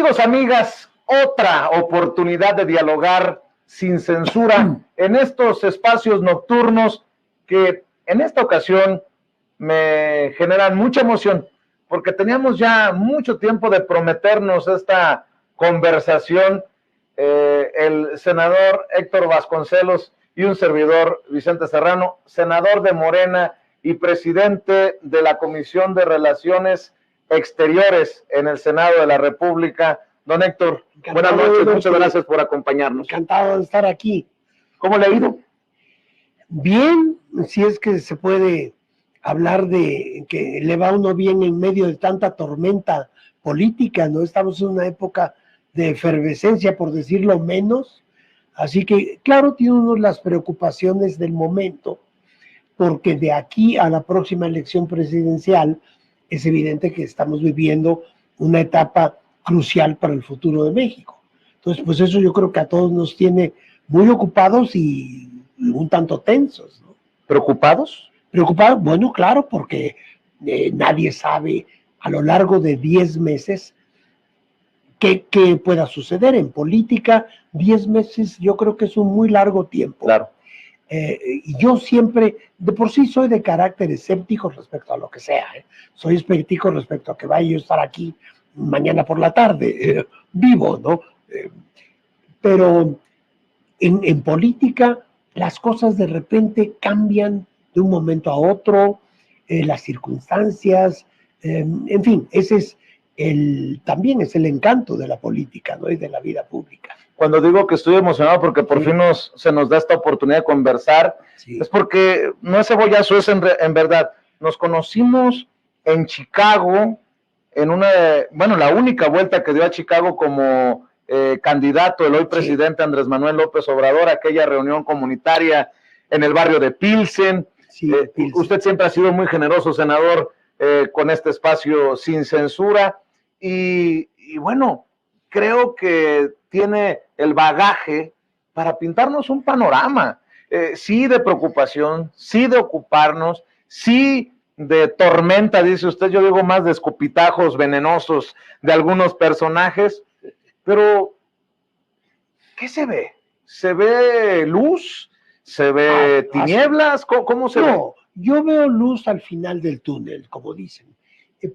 Amigos, amigas, otra oportunidad de dialogar sin censura en estos espacios nocturnos que en esta ocasión me generan mucha emoción, porque teníamos ya mucho tiempo de prometernos esta conversación, el senador Héctor Vasconcelos y un servidor, Vicente Serrano, senador de Morena y presidente de la Comisión de Relaciones Exteriores en el Senado de la República. Don Héctor, buenas noches, muchas gracias por acompañarnos. Encantado de estar aquí. ¿Cómo le ha ido? Bien, si es que se puede hablar de que le va uno bien en medio de tanta tormenta política, ¿no? Estamos en una época de efervescencia, por decirlo menos, así que, claro, tiene uno las preocupaciones del momento, porque de aquí a la próxima elección presidencial es evidente que estamos viviendo una etapa crucial para el futuro de México. Entonces, pues eso yo creo que a todos nos tiene muy ocupados y un tanto tensos, ¿no? ¿Preocupados? Preocupados, bueno, claro, porque nadie sabe a lo largo de 10 meses qué pueda suceder. En política, 10 meses yo creo que es un muy largo tiempo. Claro. Y yo siempre, de por sí soy de carácter escéptico respecto a lo que sea. Soy escéptico respecto a que vaya yo a estar aquí mañana por la tarde, vivo, ¿no? Pero en política las cosas de repente cambian de un momento a otro, las circunstancias, en fin, ese es también es el encanto de la política, ¿no? Y de la vida pública. Cuando digo que estoy emocionado porque por fin se nos da esta oportunidad de conversar, es porque no es cebollazo, es en verdad. Nos conocimos en Chicago, la única vuelta que dio a Chicago como candidato el hoy presidente Andrés Manuel López Obrador, aquella reunión comunitaria en el barrio de Pilsen. Pilsen. Usted siempre ha sido muy generoso, senador, con este espacio sin censura y bueno, creo que tiene el bagaje para pintarnos un panorama, sí de preocupación, sí de ocuparnos, sí de tormenta, dice usted, yo digo más de escupitajos venenosos de algunos personajes, pero ¿qué se ve? ¿Se ve luz? ¿Se ve tinieblas? ¿Cómo se ve? No, yo veo luz al final del túnel, como dicen,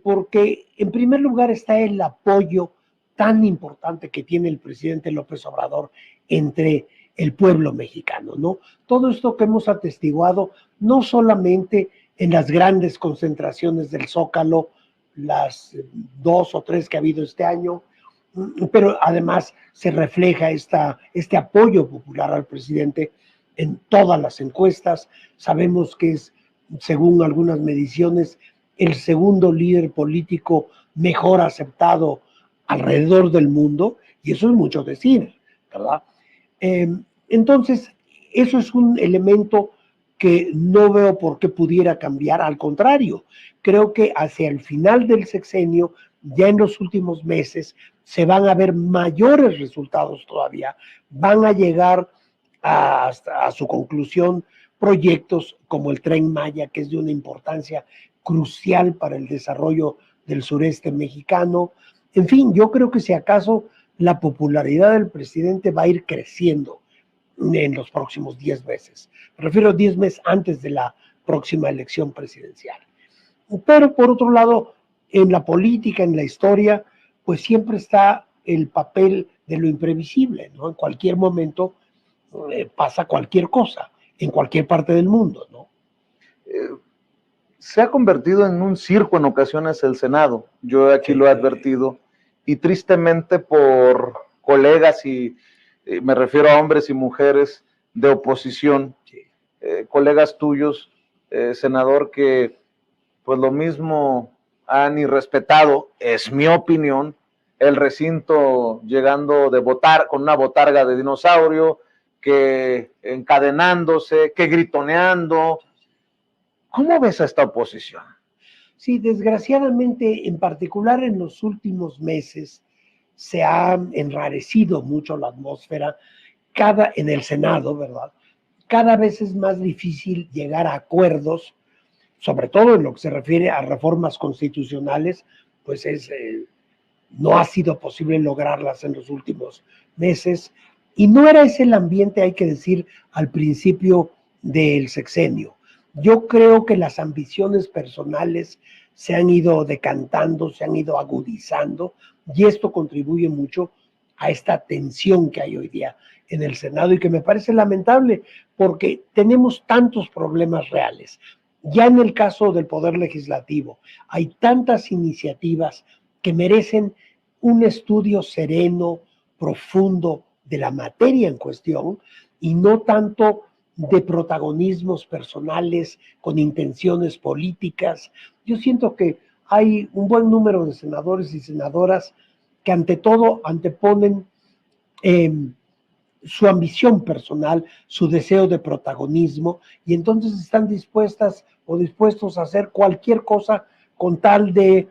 porque en primer lugar está el apoyo tan importante que tiene el presidente López Obrador entre el pueblo mexicano, ¿no? Todo esto que hemos atestiguado, no solamente en las grandes concentraciones del Zócalo, las 2 o 3 que ha habido este año, pero además se refleja este apoyo popular al presidente en todas las encuestas. Sabemos que es, según algunas mediciones, el segundo líder político mejor aceptado alrededor del mundo, y eso es mucho decir, ¿verdad? Entonces, eso es un elemento que no veo por qué pudiera cambiar, al contrario, creo que hacia el final del sexenio, ya en los últimos meses, se van a ver mayores resultados todavía, van a llegar a su conclusión proyectos como el Tren Maya, que es de una importancia crucial para el desarrollo del sureste mexicano. En fin, yo creo que si acaso la popularidad del presidente va a ir creciendo en los próximos 10 meses. Me refiero a 10 meses antes de la próxima elección presidencial. Pero por otro lado, en la política, en la historia, pues siempre está el papel de lo imprevisible, ¿no? En cualquier momento pasa cualquier cosa, en cualquier parte del mundo, ¿no? Se ha convertido en un circo en ocasiones el Senado, yo aquí lo he advertido, y tristemente por colegas, y me refiero a hombres y mujeres de oposición, colegas tuyos, senador, que pues lo mismo han irrespetado, es mi opinión, el recinto llegando de votar con una botarga de dinosaurio, que encadenándose, que gritoneando. ¿Cómo ves a esta oposición? Sí, desgraciadamente, en particular en los últimos meses, se ha enrarecido mucho la atmósfera en el Senado, ¿verdad? Cada vez es más difícil llegar a acuerdos, sobre todo en lo que se refiere a reformas constitucionales, pues es no ha sido posible lograrlas en los últimos meses, y no era ese el ambiente, hay que decir, al principio del sexenio. Yo creo que las ambiciones personales se han ido decantando, se han ido agudizando, y esto contribuye mucho a esta tensión que hay hoy día en el Senado y que me parece lamentable porque tenemos tantos problemas reales. Ya en el caso del Poder Legislativo hay tantas iniciativas que merecen un estudio sereno, profundo de la materia en cuestión y no tanto de protagonismos personales con intenciones políticas. Yo siento que hay un buen número de senadores y senadoras que ante todo anteponen su ambición personal, su deseo de protagonismo, y entonces están dispuestas o dispuestos a hacer cualquier cosa con tal de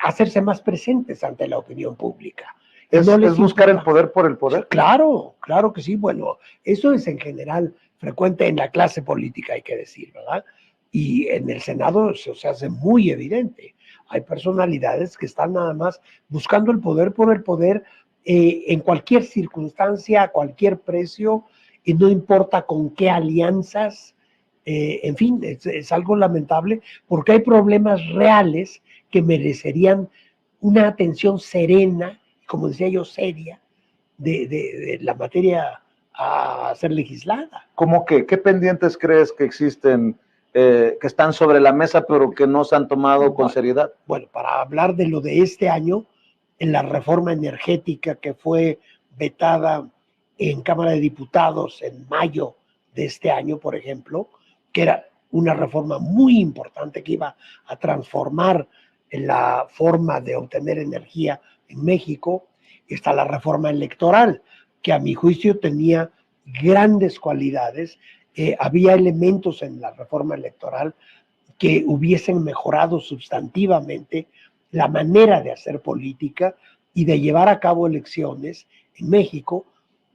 hacerse más presentes ante la opinión pública. ¿Es buscar el poder por el poder? Claro, claro que sí. Bueno, eso es en general frecuente en la clase política, hay que decir, ¿verdad? Y en el Senado se hace muy evidente. Hay personalidades que están nada más buscando el poder por el poder en cualquier circunstancia, a cualquier precio, y no importa con qué alianzas. En fin, es algo lamentable porque hay problemas reales que merecerían una atención serena, como decía yo, seria, de la materia a ser legislada. ¿Cómo que qué pendientes crees que existen, que están sobre la mesa, pero que no se han tomado con seriedad? Bueno, para hablar de lo de este año, en la reforma energética que fue vetada en Cámara de Diputados en mayo de este año, por ejemplo, que era una reforma muy importante que iba a transformar la forma de obtener energía en México. Está la reforma electoral, que a mi juicio tenía grandes cualidades. Había elementos en la reforma electoral que hubiesen mejorado sustantivamente la manera de hacer política y de llevar a cabo elecciones en México,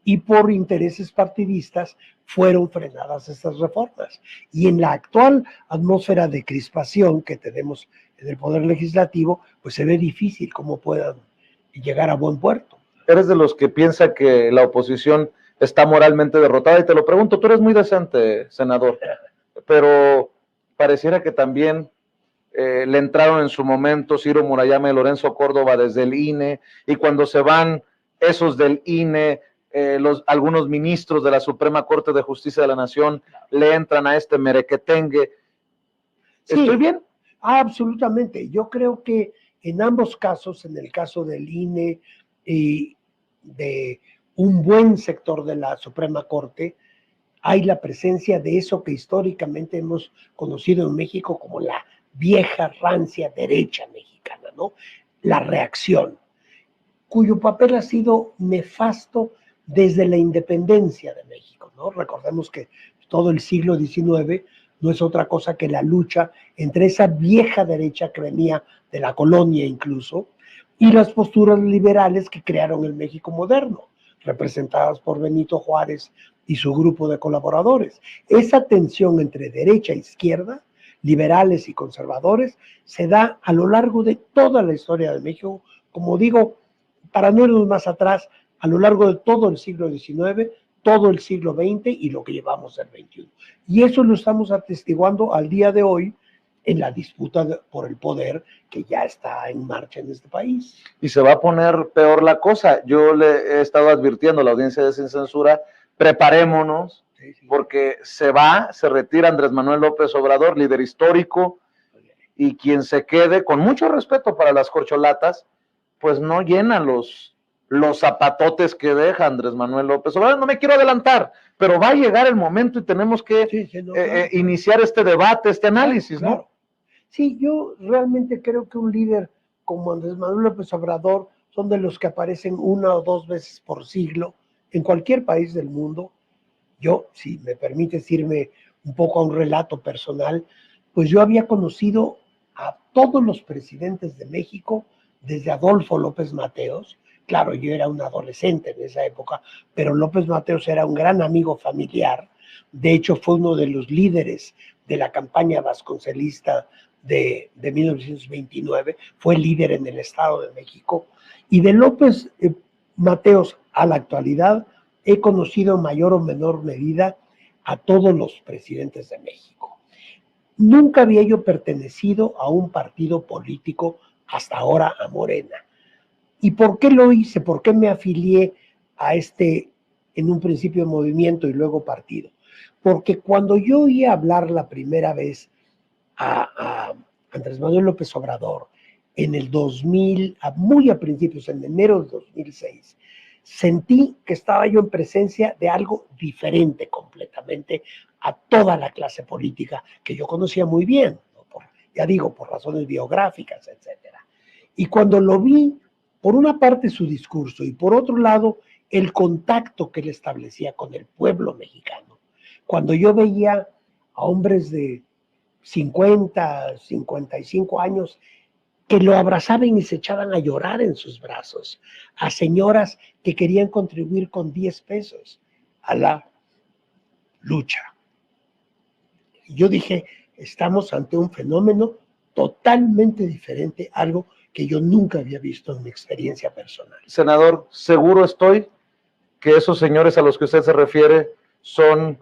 y por intereses partidistas fueron frenadas estas reformas. Y en la actual atmósfera de crispación que tenemos en el Poder Legislativo, pues se ve difícil cómo puedan llegar a buen puerto. ¿Eres de los que piensa que la oposición está moralmente derrotada? Y te lo pregunto, tú eres muy decente, senador, pero pareciera que también le entraron en su momento Ciro Murayama y Lorenzo Córdoba desde el INE, y cuando se van esos del INE, algunos ministros de la Suprema Corte de Justicia de la Nación le entran a este merequetengue. Sí, ¿estoy bien? Absolutamente. Yo creo que en ambos casos, en el caso del INE y de un buen sector de la Suprema Corte, hay la presencia de eso que históricamente hemos conocido en México como la vieja rancia derecha mexicana, ¿no? La reacción, cuyo papel ha sido nefasto desde la independencia de México, ¿no? Recordemos que todo el siglo XIX no es otra cosa que la lucha entre esa vieja derecha que venía de la colonia incluso, y las posturas liberales que crearon el México moderno, representadas por Benito Juárez y su grupo de colaboradores. Esa tensión entre derecha e izquierda, liberales y conservadores, se da a lo largo de toda la historia de México, como digo, para no irnos más atrás, a lo largo de todo el siglo XIX, todo el siglo XX y lo que llevamos del XXI. Y eso lo estamos atestiguando al día de hoy en la disputa por el poder que ya está en marcha en este país. Y se va a poner peor la cosa. Yo le he estado advirtiendo a la audiencia de Sin Censura, preparémonos, porque se retira Andrés Manuel López Obrador, líder histórico, y quien se quede, con mucho respeto para las corcholatas, pues no llena los zapatotes que deja Andrés Manuel López Obrador. No me quiero adelantar, pero va a llegar el momento y tenemos que iniciar este debate, este análisis, claro. ¿No? Sí, yo realmente creo que un líder como Andrés Manuel López Obrador son de los que aparecen una o dos veces por siglo en cualquier país del mundo. Yo, si me permites irme un poco a un relato personal, pues yo había conocido a todos los presidentes de México desde Adolfo López Mateos. Claro, yo era un adolescente en esa época, pero López Mateos era un gran amigo familiar. De hecho, fue uno de los líderes de la campaña vasconcelista de 1929, fue líder en el Estado de México, y de López Mateos a la actualidad he conocido en mayor o menor medida a todos los presidentes de México. Nunca había yo pertenecido a un partido político, hasta ahora a Morena. ¿Y por qué lo hice? ¿Por qué me afilié a en un principio movimiento y luego partido? Porque cuando yo oí hablar la primera vez a Andrés Manuel López Obrador en el 2000, muy a principios, en enero de 2006, sentí que estaba yo en presencia de algo diferente completamente a toda la clase política que yo conocía muy bien, ¿no? Ya digo, por razones biográficas, etcétera. Y cuando lo vi, por una parte su discurso y por otro lado el contacto que él establecía con el pueblo mexicano, cuando yo veía a hombres de 50, 55 años que lo abrazaban y se echaban a llorar en sus brazos, a señoras que querían contribuir con 10 pesos a la lucha. Y yo dije, estamos ante un fenómeno totalmente diferente, algo que yo nunca había visto en mi experiencia personal. Senador, seguro estoy que esos señores a los que usted se refiere son,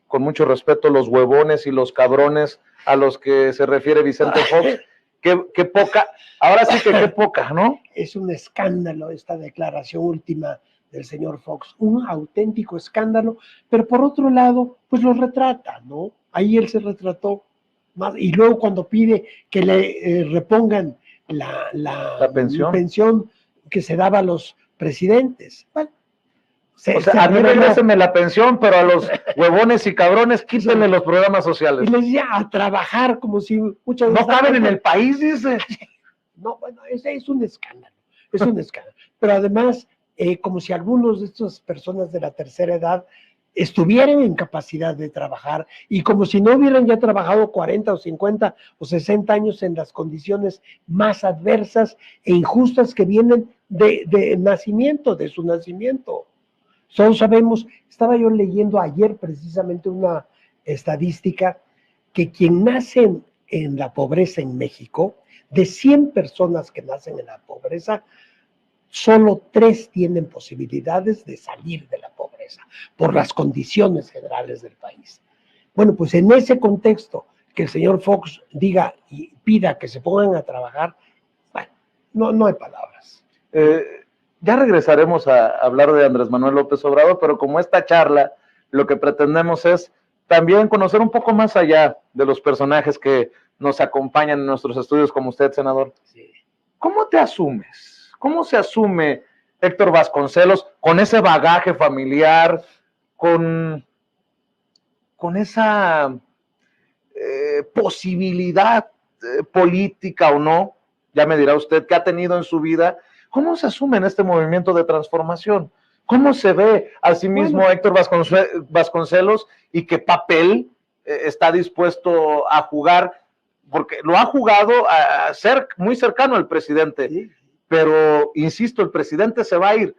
con mucho respeto, los huevones y los cabrones a los que se refiere Vicente Fox. Qué poca, ahora sí que qué poca, ¿no? Es un escándalo esta declaración última del señor Fox, un auténtico escándalo, pero por otro lado, pues lo retrata, ¿no? Ahí él se retrató más, y luego cuando pide que le repongan la pensión que se daba a los presidentes. Bueno, o sea, a mí regrésenme la pensión, pero a los huevones y cabrones quítenle los programas sociales. Y les decía a trabajar como si muchas veces... No caben en el país, dice. No, bueno, ese es un escándalo, es un escándalo. Pero además, como si algunos de estas personas de la tercera edad estuvieran en capacidad de trabajar y como si no hubieran ya trabajado 40 o 50 o 60 años en las condiciones más adversas e injustas que vienen de nacimiento, de su nacimiento. Todos sabemos, estaba yo leyendo ayer precisamente una estadística que quien nace en la pobreza en México, de 100 personas que nacen en la pobreza, solo 3 tienen posibilidades de salir de la pobreza por las condiciones generales del país. Bueno, pues en ese contexto, que el señor Fox diga y pida que se pongan a trabajar, bueno, no hay palabras. Ya regresaremos a hablar de Andrés Manuel López Obrador, pero como esta charla, lo que pretendemos es también conocer un poco más allá de los personajes que nos acompañan en nuestros estudios, como usted, senador. Sí. ¿Cómo te asumes? ¿Cómo se asume Héctor Vasconcelos con ese bagaje familiar, con esa posibilidad política o no, ya me dirá usted, que ha tenido en su vida? ¿Cómo se asume en este movimiento de transformación? ¿Cómo se ve a sí mismo Héctor Vasconcelos y qué papel está dispuesto a jugar? Porque lo ha jugado a ser muy cercano al presidente, sí. Pero insisto, el presidente se va a ir.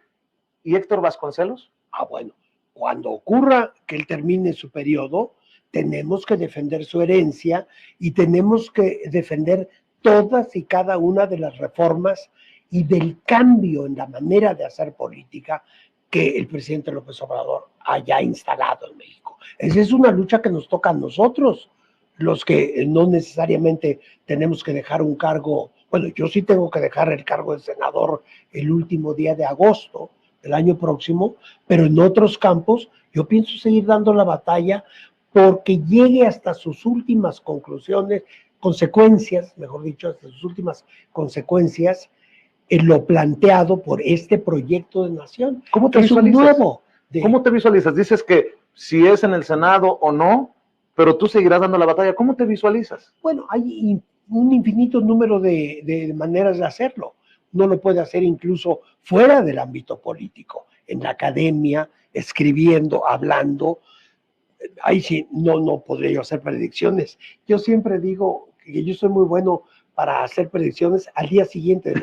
¿Y Héctor Vasconcelos? Bueno, cuando ocurra que él termine su periodo, tenemos que defender su herencia y tenemos que defender todas y cada una de las reformas y del cambio en la manera de hacer política que el presidente López Obrador haya instalado en México. Esa es una lucha que nos toca a nosotros, los que no necesariamente tenemos que dejar un cargo. Bueno, yo sí tengo que dejar el cargo de senador el último día de agosto del año próximo, pero en otros campos yo pienso seguir dando la batalla porque llegue hasta sus últimas consecuencias, mejor dicho, hasta sus últimas consecuencias, en lo planteado por este proyecto de nación. ¿Cómo te visualizas? ¿Cómo te visualizas? Dices que si es en el Senado o no, pero tú seguirás dando la batalla. ¿Cómo te visualizas? Bueno, hay un infinito número de maneras de hacerlo. Uno lo puede hacer incluso fuera del ámbito político, en la academia, escribiendo, hablando. Ahí sí, no podría yo hacer predicciones. Yo siempre digo que yo soy muy bueno para hacer predicciones al día siguiente de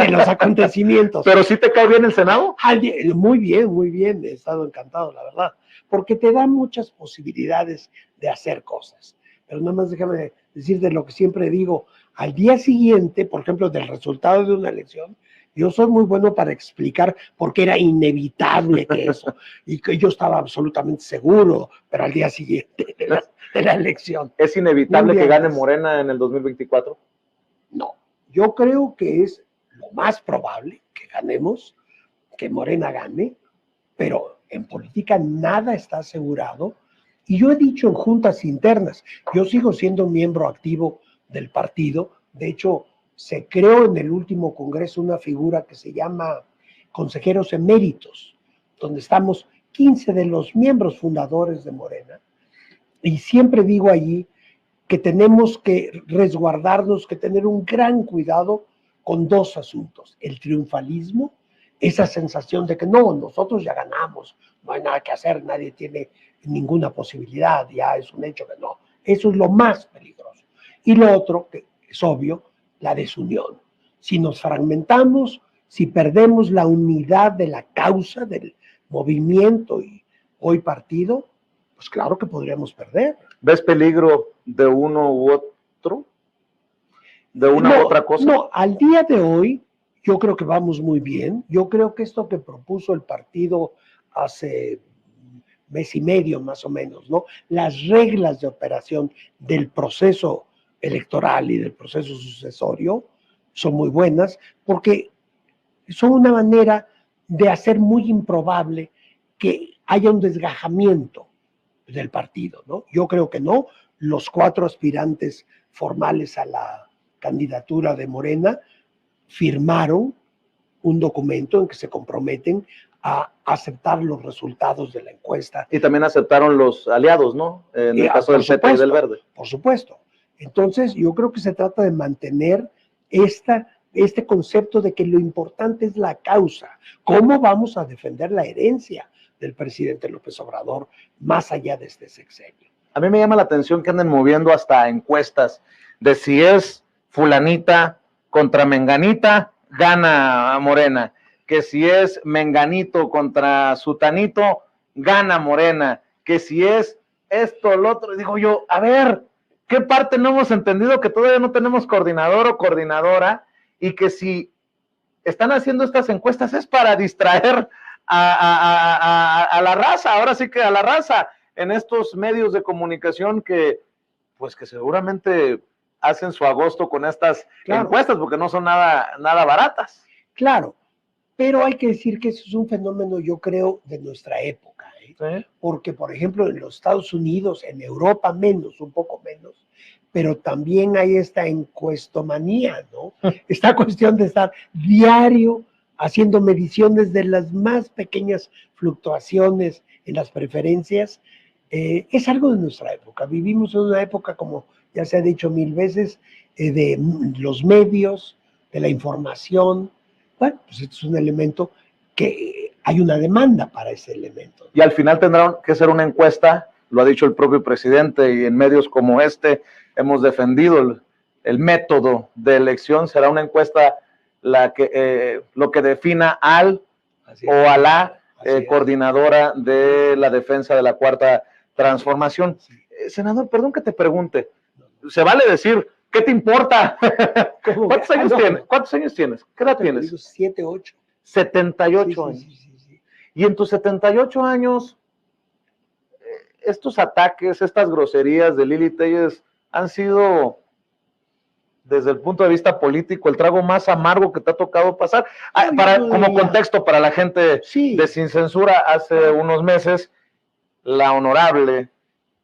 los acontecimientos. ¿Pero sí te cae bien el Senado? Muy bien, he estado encantado, la verdad, porque te da muchas posibilidades de hacer cosas. Pero nada más déjame decir, de lo que siempre digo, al día siguiente, por ejemplo, del resultado de una elección, yo soy muy bueno para explicar por qué era inevitable que eso, y que yo estaba absolutamente seguro, pero al día siguiente de la elección. ¿Es inevitable que gane Morena en el 2024? No, yo creo que es lo más probable que ganemos, que Morena gane, pero en política nada está asegurado. Y yo he dicho en juntas internas, yo sigo siendo miembro activo del partido. De hecho, se creó en el último congreso una figura que se llama consejeros eméritos, donde estamos 15 de los miembros fundadores de Morena. Y siempre digo allí que tenemos que resguardarnos, que tener un gran cuidado con dos asuntos: el triunfalismo, esa sensación de que no, nosotros ya ganamos, no hay nada que hacer, nadie tiene ninguna posibilidad, ya es un hecho que no. Eso es lo más peligroso. Y lo otro, que es obvio, la desunión. Si nos fragmentamos, si perdemos la unidad de la causa del movimiento y hoy partido, pues claro que podríamos perder. ¿Ves peligro de uno u otro? ¿De una u otra cosa? No, al día de hoy yo creo que vamos muy bien. Yo creo que esto que propuso el partido hace mes y medio más o menos, ¿no? Las reglas de operación del proceso electoral y del proceso sucesorio son muy buenas porque son una manera de hacer muy improbable que haya un desgajamiento del partido, ¿no? Yo creo que no. Los 4 aspirantes formales a la candidatura de Morena firmaron un documento en que se comprometen a aceptar los resultados de la encuesta. Y también aceptaron los aliados, ¿no? En el caso del PT y del Verde. Por supuesto. Entonces, yo creo que se trata de mantener este concepto de que lo importante es la causa. ¿Cómo vamos a defender la herencia del presidente López Obrador más allá de este sexenio? A mí me llama la atención que anden moviendo hasta encuestas de si es fulanita contra menganita, gana Morena, que si es menganito contra sutanito, gana Morena, que si es esto, lo otro. Digo yo, a ver, ¿qué parte no hemos entendido? Que todavía no tenemos coordinador o coordinadora, y que si están haciendo estas encuestas es para distraer a la raza, ahora sí que a la raza, en estos medios de comunicación que, pues que seguramente hacen su agosto con estas encuestas, porque no son nada baratas. Claro, pero hay que decir que eso es un fenómeno, yo creo, de nuestra época, ¿eh? ¿Sí? Porque, por ejemplo, en los Estados Unidos, en Europa menos, un poco menos, pero también hay esta encuestomanía, ¿no? Esta cuestión de estar diario haciendo mediciones de las más pequeñas fluctuaciones en las preferencias, es algo de nuestra época. Vivimos en una época, como ya se ha dicho 1000 veces, de los medios, de la información. Bueno, pues esto es un elemento que hay una demanda para ese elemento. Y al final tendrá que ser una encuesta, lo ha dicho el propio presidente, y en medios como este hemos defendido el método de elección. Será una encuesta lo que defina al o a la coordinadora de la defensa de la Cuarta Transformación. Sí. Senador, perdón que te pregunte, ¿se vale decir qué te importa? ¿Cuántos años tienes? ¿Cuántos años tienes? ¿Qué edad tienes? 7, 8. 78 años. Sí. Y en tus 78 años, estos ataques, estas groserías de Lili Téllez han sido, desde el punto de vista político, el trago más amargo que te ha tocado pasar. Como contexto para la gente de Sin Censura, hace unos meses, la honorable,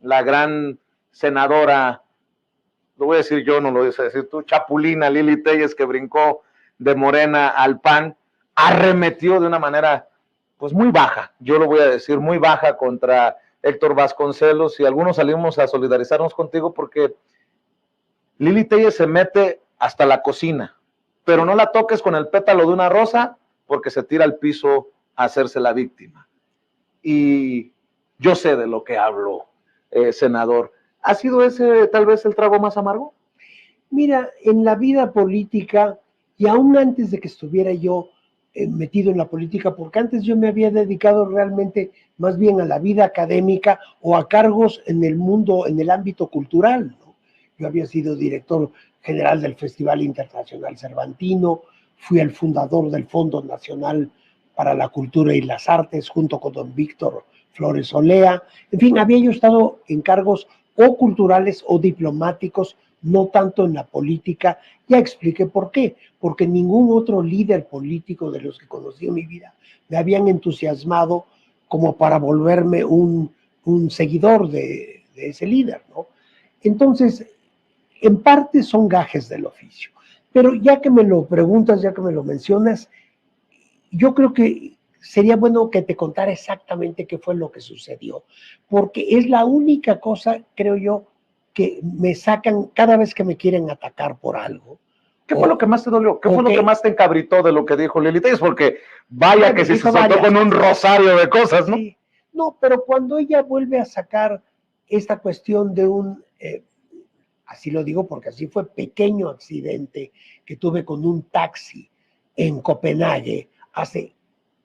la gran senadora, lo voy a decir yo, no lo vas a decir tú, chapulina Lili Téllez, que brincó de Morena al PAN, arremetió de una manera pues muy baja, yo lo voy a decir, muy baja contra Héctor Vasconcelos, y algunos salimos a solidarizarnos contigo porque Lili Téllez se mete hasta la cocina, pero no la toques con el pétalo de una rosa porque se tira al piso a hacerse la víctima. Y yo sé de lo que hablo, senador. ¿Ha sido ese tal vez el trago más amargo? Mira, en la vida política, y aún antes de que estuviera yo metido en la política, porque antes yo me había dedicado realmente más bien a la vida académica o a cargos en el mundo, en el ámbito cultural, ¿no? Yo había sido director general del Festival Internacional Cervantino, fui el fundador del Fondo Nacional para la Cultura y las Artes, junto con don Víctor Flores Olea. En fin, había yo estado en cargos o culturales o diplomáticos, no tanto en la política. Ya expliqué por qué, porque ningún otro líder político de los que conocí en mi vida me habían entusiasmado como para volverme un seguidor de ese líder, ¿no? Entonces, en parte son gajes del oficio, pero ya que me lo preguntas, ya que me lo mencionas, yo creo que sería bueno que te contara exactamente qué fue lo que sucedió, porque es la única cosa, creo yo, que me sacan cada vez que me quieren atacar por algo. ¿Qué fue lo que más te dolió? ¿Qué fue lo que más te encabritó de lo que dijo Lili Telles? Porque vaya que si se soltó con un rosario de cosas, ¿no? Sí. No, pero cuando ella vuelve a sacar esta cuestión de un, así lo digo porque así fue, pequeño accidente que tuve con un taxi en Copenhague hace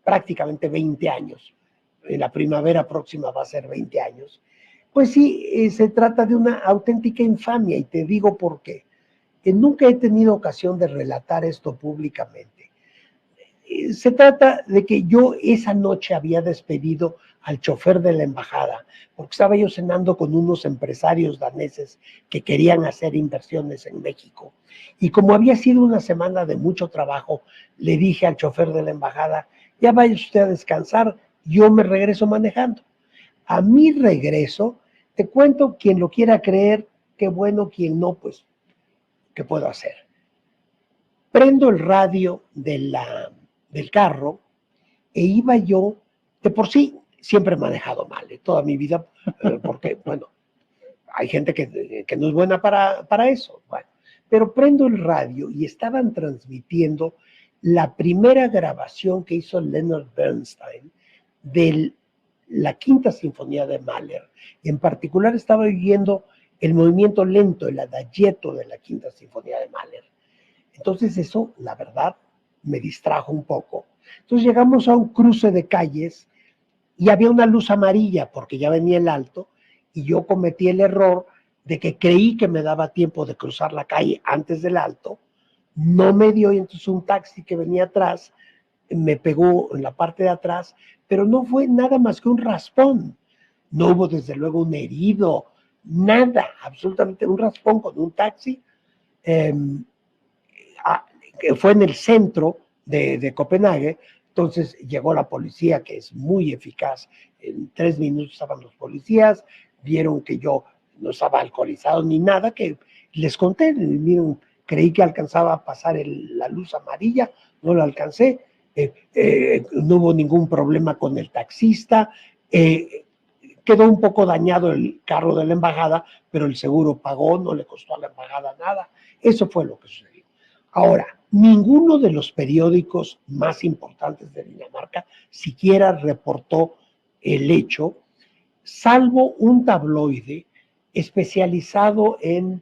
prácticamente 20 años. En la primavera próxima va a ser 20 años. Pues sí, se trata de una auténtica infamia y te digo por qué. Nunca he tenido ocasión de relatar esto públicamente. Se trata de que yo esa noche había despedido al chofer de la embajada, porque estaba yo cenando con unos empresarios daneses que querían hacer inversiones en México. Y como había sido una semana de mucho trabajo, le dije al chofer de la embajada, ya vaya usted a descansar, yo me regreso manejando. A mi regreso, te cuento, quien lo quiera creer, qué bueno, quien no, pues, ¿qué puedo hacer? Prendo el radio del carro e iba yo, de por sí, siempre he manejado mal, toda mi vida, porque, bueno, hay gente que no es buena para eso, bueno, pero prendo el radio y estaban transmitiendo la primera grabación que hizo Leonard Bernstein de la Quinta Sinfonía de Mahler, y en particular estaba viendo el movimiento lento, el adagietto de la Quinta Sinfonía de Mahler. Entonces eso, la verdad, me distrajo un poco. Entonces llegamos a un cruce de calles y había una luz amarilla porque ya venía el alto y yo cometí el error de que creí que me daba tiempo de cruzar la calle antes del alto, no me dio y entonces un taxi que venía atrás me pegó en la parte de atrás, pero no fue nada más que un raspón. No hubo desde luego un herido, nada, absolutamente un raspón con un taxi. Que fue en el centro de Copenhague. Entonces llegó la policía, que es muy eficaz. En 3 minutos estaban los policías, vieron que yo no estaba alcoholizado ni nada, que les conté, miren, creí que alcanzaba a pasar la luz amarilla, no lo alcancé, no hubo ningún problema con el taxista, quedó un poco dañado el carro de la embajada, pero el seguro pagó, no le costó a la embajada nada. Eso fue lo que sucedió. Ahora, ninguno de los periódicos más importantes de Dinamarca siquiera reportó el hecho, salvo un tabloide especializado en,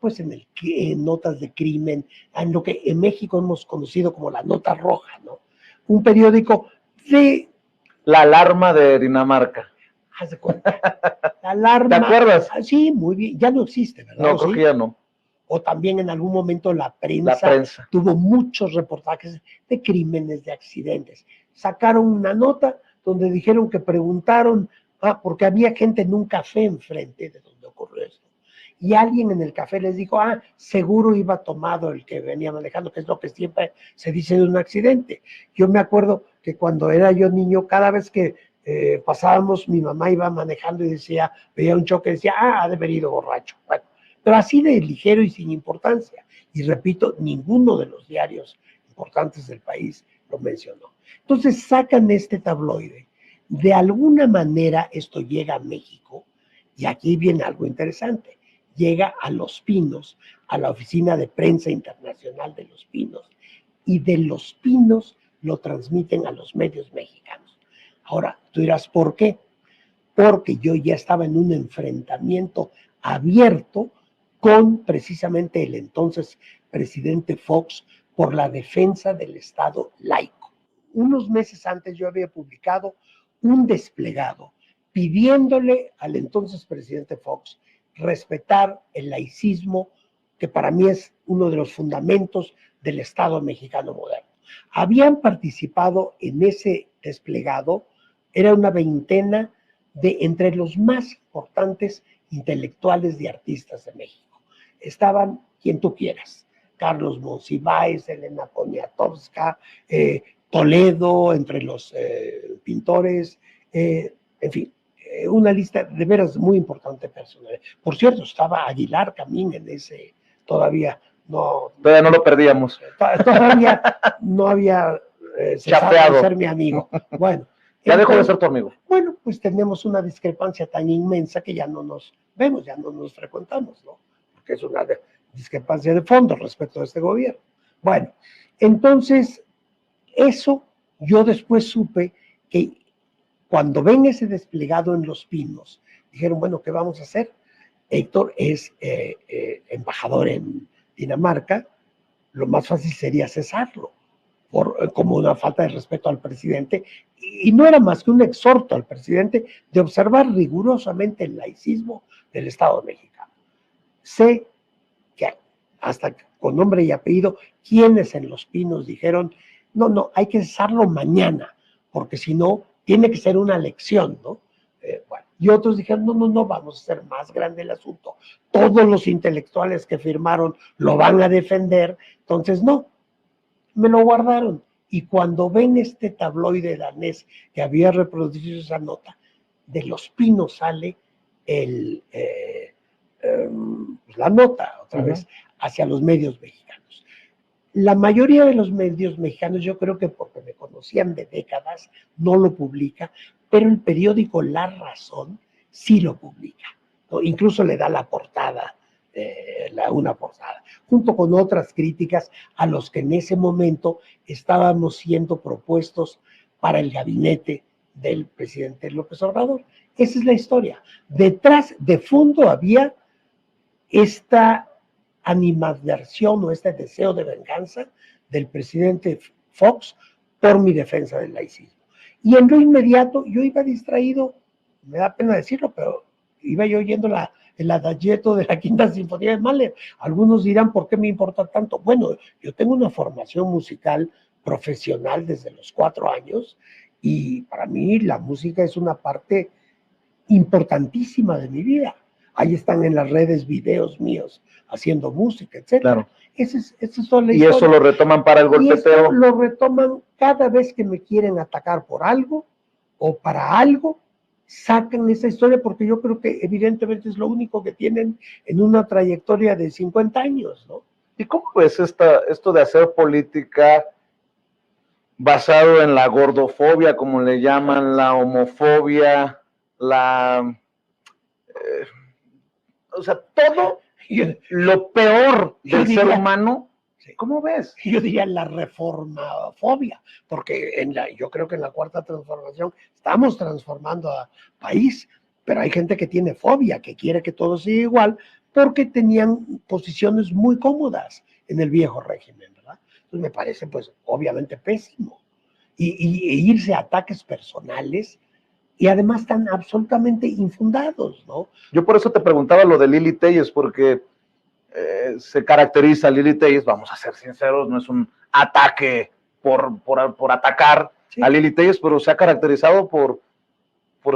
pues en notas de crimen, en lo que en México hemos conocido como la nota roja, ¿no? Un periódico de... La Alarma de Dinamarca. Haz de cuenta. La Alarma. ¿Te acuerdas? Sí, muy bien. Ya no existe, ¿verdad? No, creo que ya no. O también en algún momento la prensa tuvo muchos reportajes de crímenes, de accidentes. Sacaron una nota donde dijeron que preguntaron, porque había gente en un café enfrente de donde ocurrió esto. Y alguien en el café les dijo, seguro iba tomado el que venía manejando, que es lo que siempre se dice de un accidente. Yo me acuerdo que cuando era yo niño, cada vez que pasábamos, mi mamá iba manejando y decía, veía un choque y decía, ha de haber ido borracho. Bueno, pero así de ligero y sin importancia. Y repito, ninguno de los diarios importantes del país lo mencionó. Entonces sacan este tabloide. De alguna manera esto llega a México y aquí viene algo interesante. Llega a Los Pinos, a la oficina de prensa internacional de Los Pinos, y de Los Pinos lo transmiten a los medios mexicanos. Ahora, tú dirás, ¿por qué? Porque yo ya estaba en un enfrentamiento abierto con precisamente el entonces presidente Fox por la defensa del Estado laico. Unos meses antes yo había publicado un desplegado pidiéndole al entonces presidente Fox respetar el laicismo, que para mí es uno de los fundamentos del Estado mexicano moderno. Habían participado en ese desplegado, era una veintena de entre los más importantes intelectuales y artistas de México. Estaban quien tú quieras, Carlos Monsiváis, Elena Poniatowska, Toledo, entre los pintores, en fin, una lista de veras muy importante personal. Por cierto, estaba Aguilar Camín en ese, todavía no lo perdíamos. Todavía no había cesado de ser mi amigo. Bueno, ya dejó de ser tu amigo. Bueno, pues tenemos una discrepancia tan inmensa que ya no nos vemos, ya no nos frecuentamos, ¿no? Porque es una discrepancia de fondo respecto a este gobierno. Bueno, entonces, eso yo después supe que cuando ven ese desplegado en Los Pinos, dijeron, bueno, ¿qué vamos a hacer? Héctor es embajador en Dinamarca, lo más fácil sería cesarlo, como una falta de respeto al presidente, y no era más que un exhorto al presidente de observar rigurosamente el laicismo del Estado mexicano. Sé que hasta con nombre y apellido, quienes en Los Pinos dijeron, no, hay que cesarlo mañana, porque si no, tiene que ser una lección, ¿no? Bueno, y otros dijeron, no, vamos a hacer más grande el asunto. Todos los intelectuales que firmaron lo van a defender, entonces no, me lo guardaron. Y cuando ven este tabloide danés que había reproducido esa nota, de Los Pinos sale la nota, otra vez, hacia los medios mexicanos. La mayoría de los medios mexicanos, yo creo que porque me conocían de décadas, no lo publica, pero el periódico La Razón sí lo publica, ¿no? Incluso le da la portada, una portada, junto con otras críticas a los que en ese momento estábamos siendo propuestos para el gabinete del presidente López Obrador. Esa es la historia. Detrás, de fondo, había esta animadversión o este deseo de venganza del presidente Fox por mi defensa del laicismo. Y en lo inmediato yo iba distraído, me da pena decirlo, pero iba yo oyendo el adagietto de la Quinta Sinfonía de Mahler. Algunos dirán, ¿por qué me importa tanto? Bueno, yo tengo una formación musical profesional desde los 4 años y para mí la música es una parte importantísima de mi vida. Ahí están en las redes videos míos haciendo música, etc. Claro. Esa es toda la historia. Y eso lo retoman para el golpeteo. Y eso lo retoman cada vez que me quieren atacar por algo o para algo, sacan esa historia porque yo creo que evidentemente es lo único que tienen en una trayectoria de 50 años, ¿no? ¿Y cómo ves esto de hacer política basado en la gordofobia, como le llaman, la homofobia, o sea, todo lo peor del ser humano? ¿Cómo ves? Yo diría la reformafobia, porque yo creo que en la Cuarta Transformación estamos transformando a país, pero hay gente que tiene fobia, que quiere que todo siga igual, porque tenían posiciones muy cómodas en el viejo régimen, ¿verdad? Entonces me parece, pues, obviamente pésimo. E irse a ataques personales y además están absolutamente infundados, ¿no? Yo por eso te preguntaba lo de Lili Téllez, porque se caracteriza Lili Téllez, vamos a ser sinceros, no es un ataque por atacar a Lili Téllez, pero se ha caracterizado por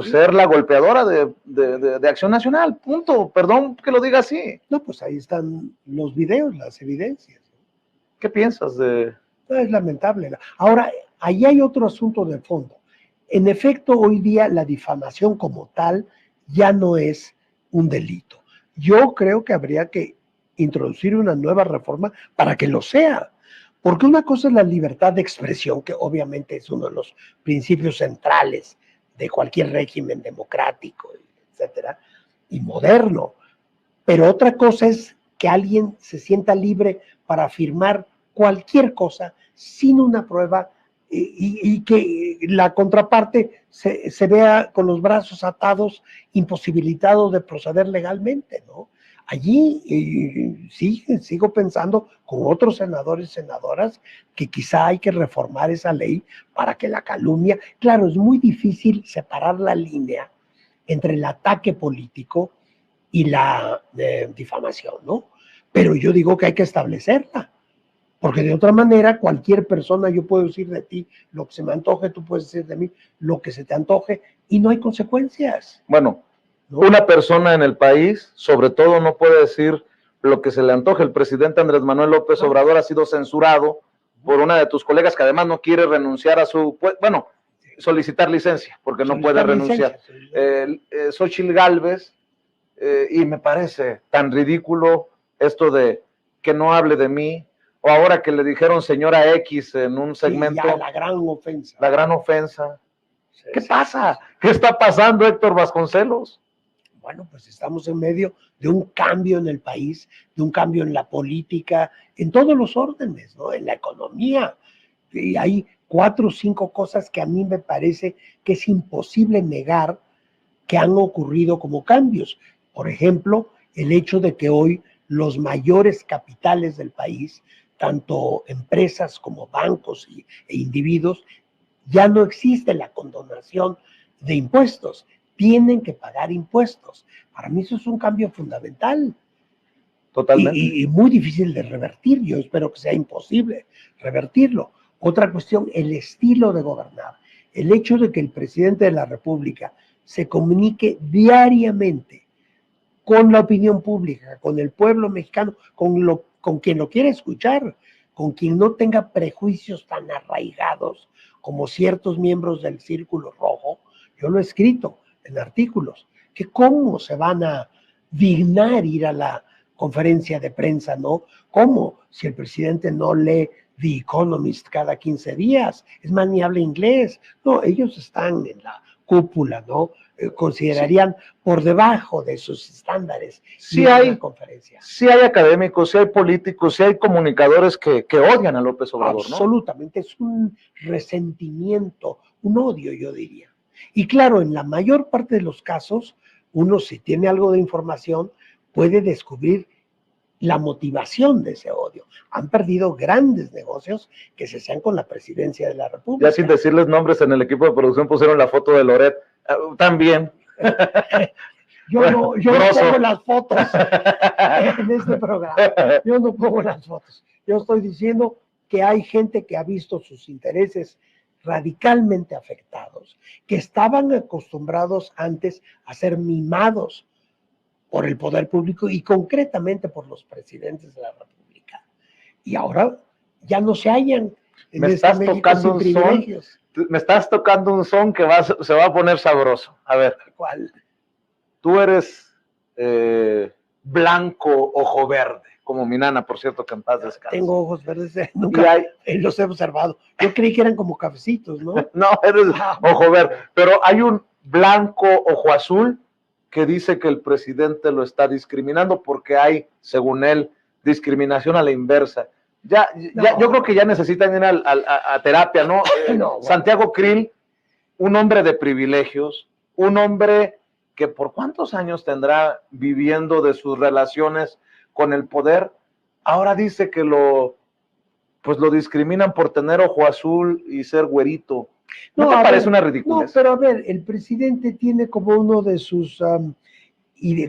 ser la golpeadora de Acción Nacional, punto, perdón que lo diga así. No, pues ahí están los videos, las evidencias. ¿Qué piensas de...? No, es lamentable. Ahora, ahí hay otro asunto de fondo. En efecto, hoy día la difamación como tal ya no es un delito. Yo creo que habría que introducir una nueva reforma para que lo sea. Porque una cosa es la libertad de expresión, que obviamente es uno de los principios centrales de cualquier régimen democrático, etcétera, y moderno. Pero otra cosa es que alguien se sienta libre para afirmar cualquier cosa sin una prueba y que la contraparte se vea con los brazos atados, imposibilitado de proceder legalmente, ¿no? Allí sigo pensando con otros senadores y senadoras que quizá hay que reformar esa ley para que la calumnia, claro, es muy difícil separar la línea entre el ataque político y la difamación, ¿no? Pero yo digo que hay que establecerla, porque de otra manera cualquier persona, yo puedo decir de ti lo que se me antoje, tú puedes decir de mí lo que se te antoje y no hay consecuencias. Bueno, ¿no? Una persona en el país, sobre todo, no puede decir lo que se le antoje. El presidente Andrés Manuel López Obrador ha sido censurado por una de tus colegas que además no quiere renunciar a su, bueno, solicitar licencia, porque no puede renunciar. Xóchitl Gálvez, y me parece tan ridículo esto de que no hable de mí, o ahora que le dijeron señora X en un segmento. Sí, ya, la gran ofensa. La gran ofensa. Sí, ¿qué pasa? ¿Qué está pasando, Héctor Vasconcelos? Bueno, pues estamos en medio de un cambio en el país, de un cambio en la política, en todos los órdenes, ¿no? En la economía. Y hay 4 o 5 cosas que a mí me parece que es imposible negar que han ocurrido como cambios. Por ejemplo, el hecho de que hoy los mayores capitales del país, tanto empresas como bancos e individuos, ya no existe la condonación de impuestos, tienen que pagar impuestos. Para mí eso es un cambio fundamental. Totalmente. Y muy difícil de revertir, yo espero que sea imposible revertirlo. Otra cuestión, el estilo de gobernar. El hecho de que el presidente de la República se comunique diariamente con la opinión pública, con el pueblo mexicano, con quien lo quiera escuchar, con quien no tenga prejuicios tan arraigados como ciertos miembros del Círculo Rojo. Yo lo he escrito en artículos, que cómo se van a dignar ir a la conferencia de prensa, ¿no? ¿Cómo? Si el presidente no lee The Economist cada 15 días, es más, ni habla inglés. No, ellos están en la cúpula, ¿no? Considerarían por debajo de sus estándares. Sí hay académicos, sí hay políticos, sí hay comunicadores que odian a López Obrador, ¿no? Absolutamente, es un resentimiento, un odio, yo diría. Y claro, en la mayor parte de los casos, uno si tiene algo de información, puede descubrir la motivación de ese odio. Han perdido grandes negocios que se hacían con la presidencia de la República. Ya sin decirles nombres, en el equipo de producción pusieron la foto de Loret. También. Yo no pongo las fotos en este programa. Yo no pongo las fotos. Yo estoy diciendo que hay gente que ha visto sus intereses radicalmente afectados, que estaban acostumbrados antes a ser mimados por el poder público y concretamente por los presidentes de la República. Y ahora ya no se hallan en me estás tocando un privilegios. Me estás tocando un son que se va a poner sabroso. A ver. ¿Cuál? Tú eres blanco, ojo verde, como mi nana, por cierto, que en paz descanse. Tengo ojos verdes, nunca los he observado. Yo creí que eran como cafecitos, ¿no? No, eres ojo verde. Pero hay un blanco, ojo azul, que dice que el presidente lo está discriminando porque hay, según él, discriminación a la inversa. Yo creo que ya necesitan ir a terapia, ¿no? No, Santiago Krill, un hombre de privilegios, un hombre que por cuántos años tendrá viviendo de sus relaciones con el poder, ahora dice que lo discriminan por tener ojo azul y ser güerito. ¿No te parece una ridiculez? No, pero a ver, el presidente tiene como uno de sus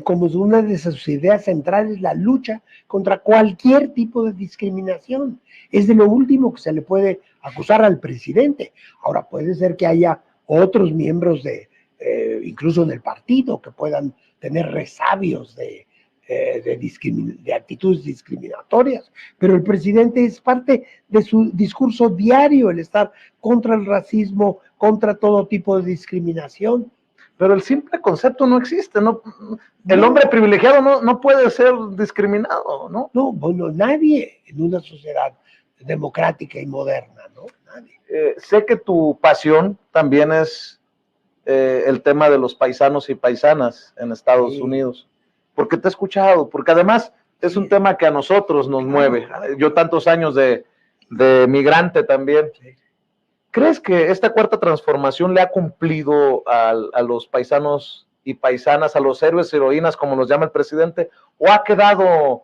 como una de sus ideas centrales la lucha contra cualquier tipo de discriminación. Es de lo último que se le puede acusar al presidente. Ahora, puede ser que haya otros miembros incluso en el partido, que puedan tener resabios de actitudes discriminatorias, pero el presidente es parte de su discurso diario, el estar contra el racismo, contra todo tipo de discriminación. Pero el simple concepto no existe, ¿no? El hombre privilegiado no puede ser discriminado, ¿no? No, bueno, nadie en una sociedad democrática y moderna, ¿no? Nadie. Sé que tu pasión también es el tema de los paisanos y paisanas en Estados Unidos, porque te he escuchado, porque además es un tema que a nosotros nos mueve. Yo tantos años de migrante también. ¿Crees que esta cuarta transformación le ha cumplido a los paisanos y paisanas, a los héroes y heroínas, como los llama el presidente, o ha quedado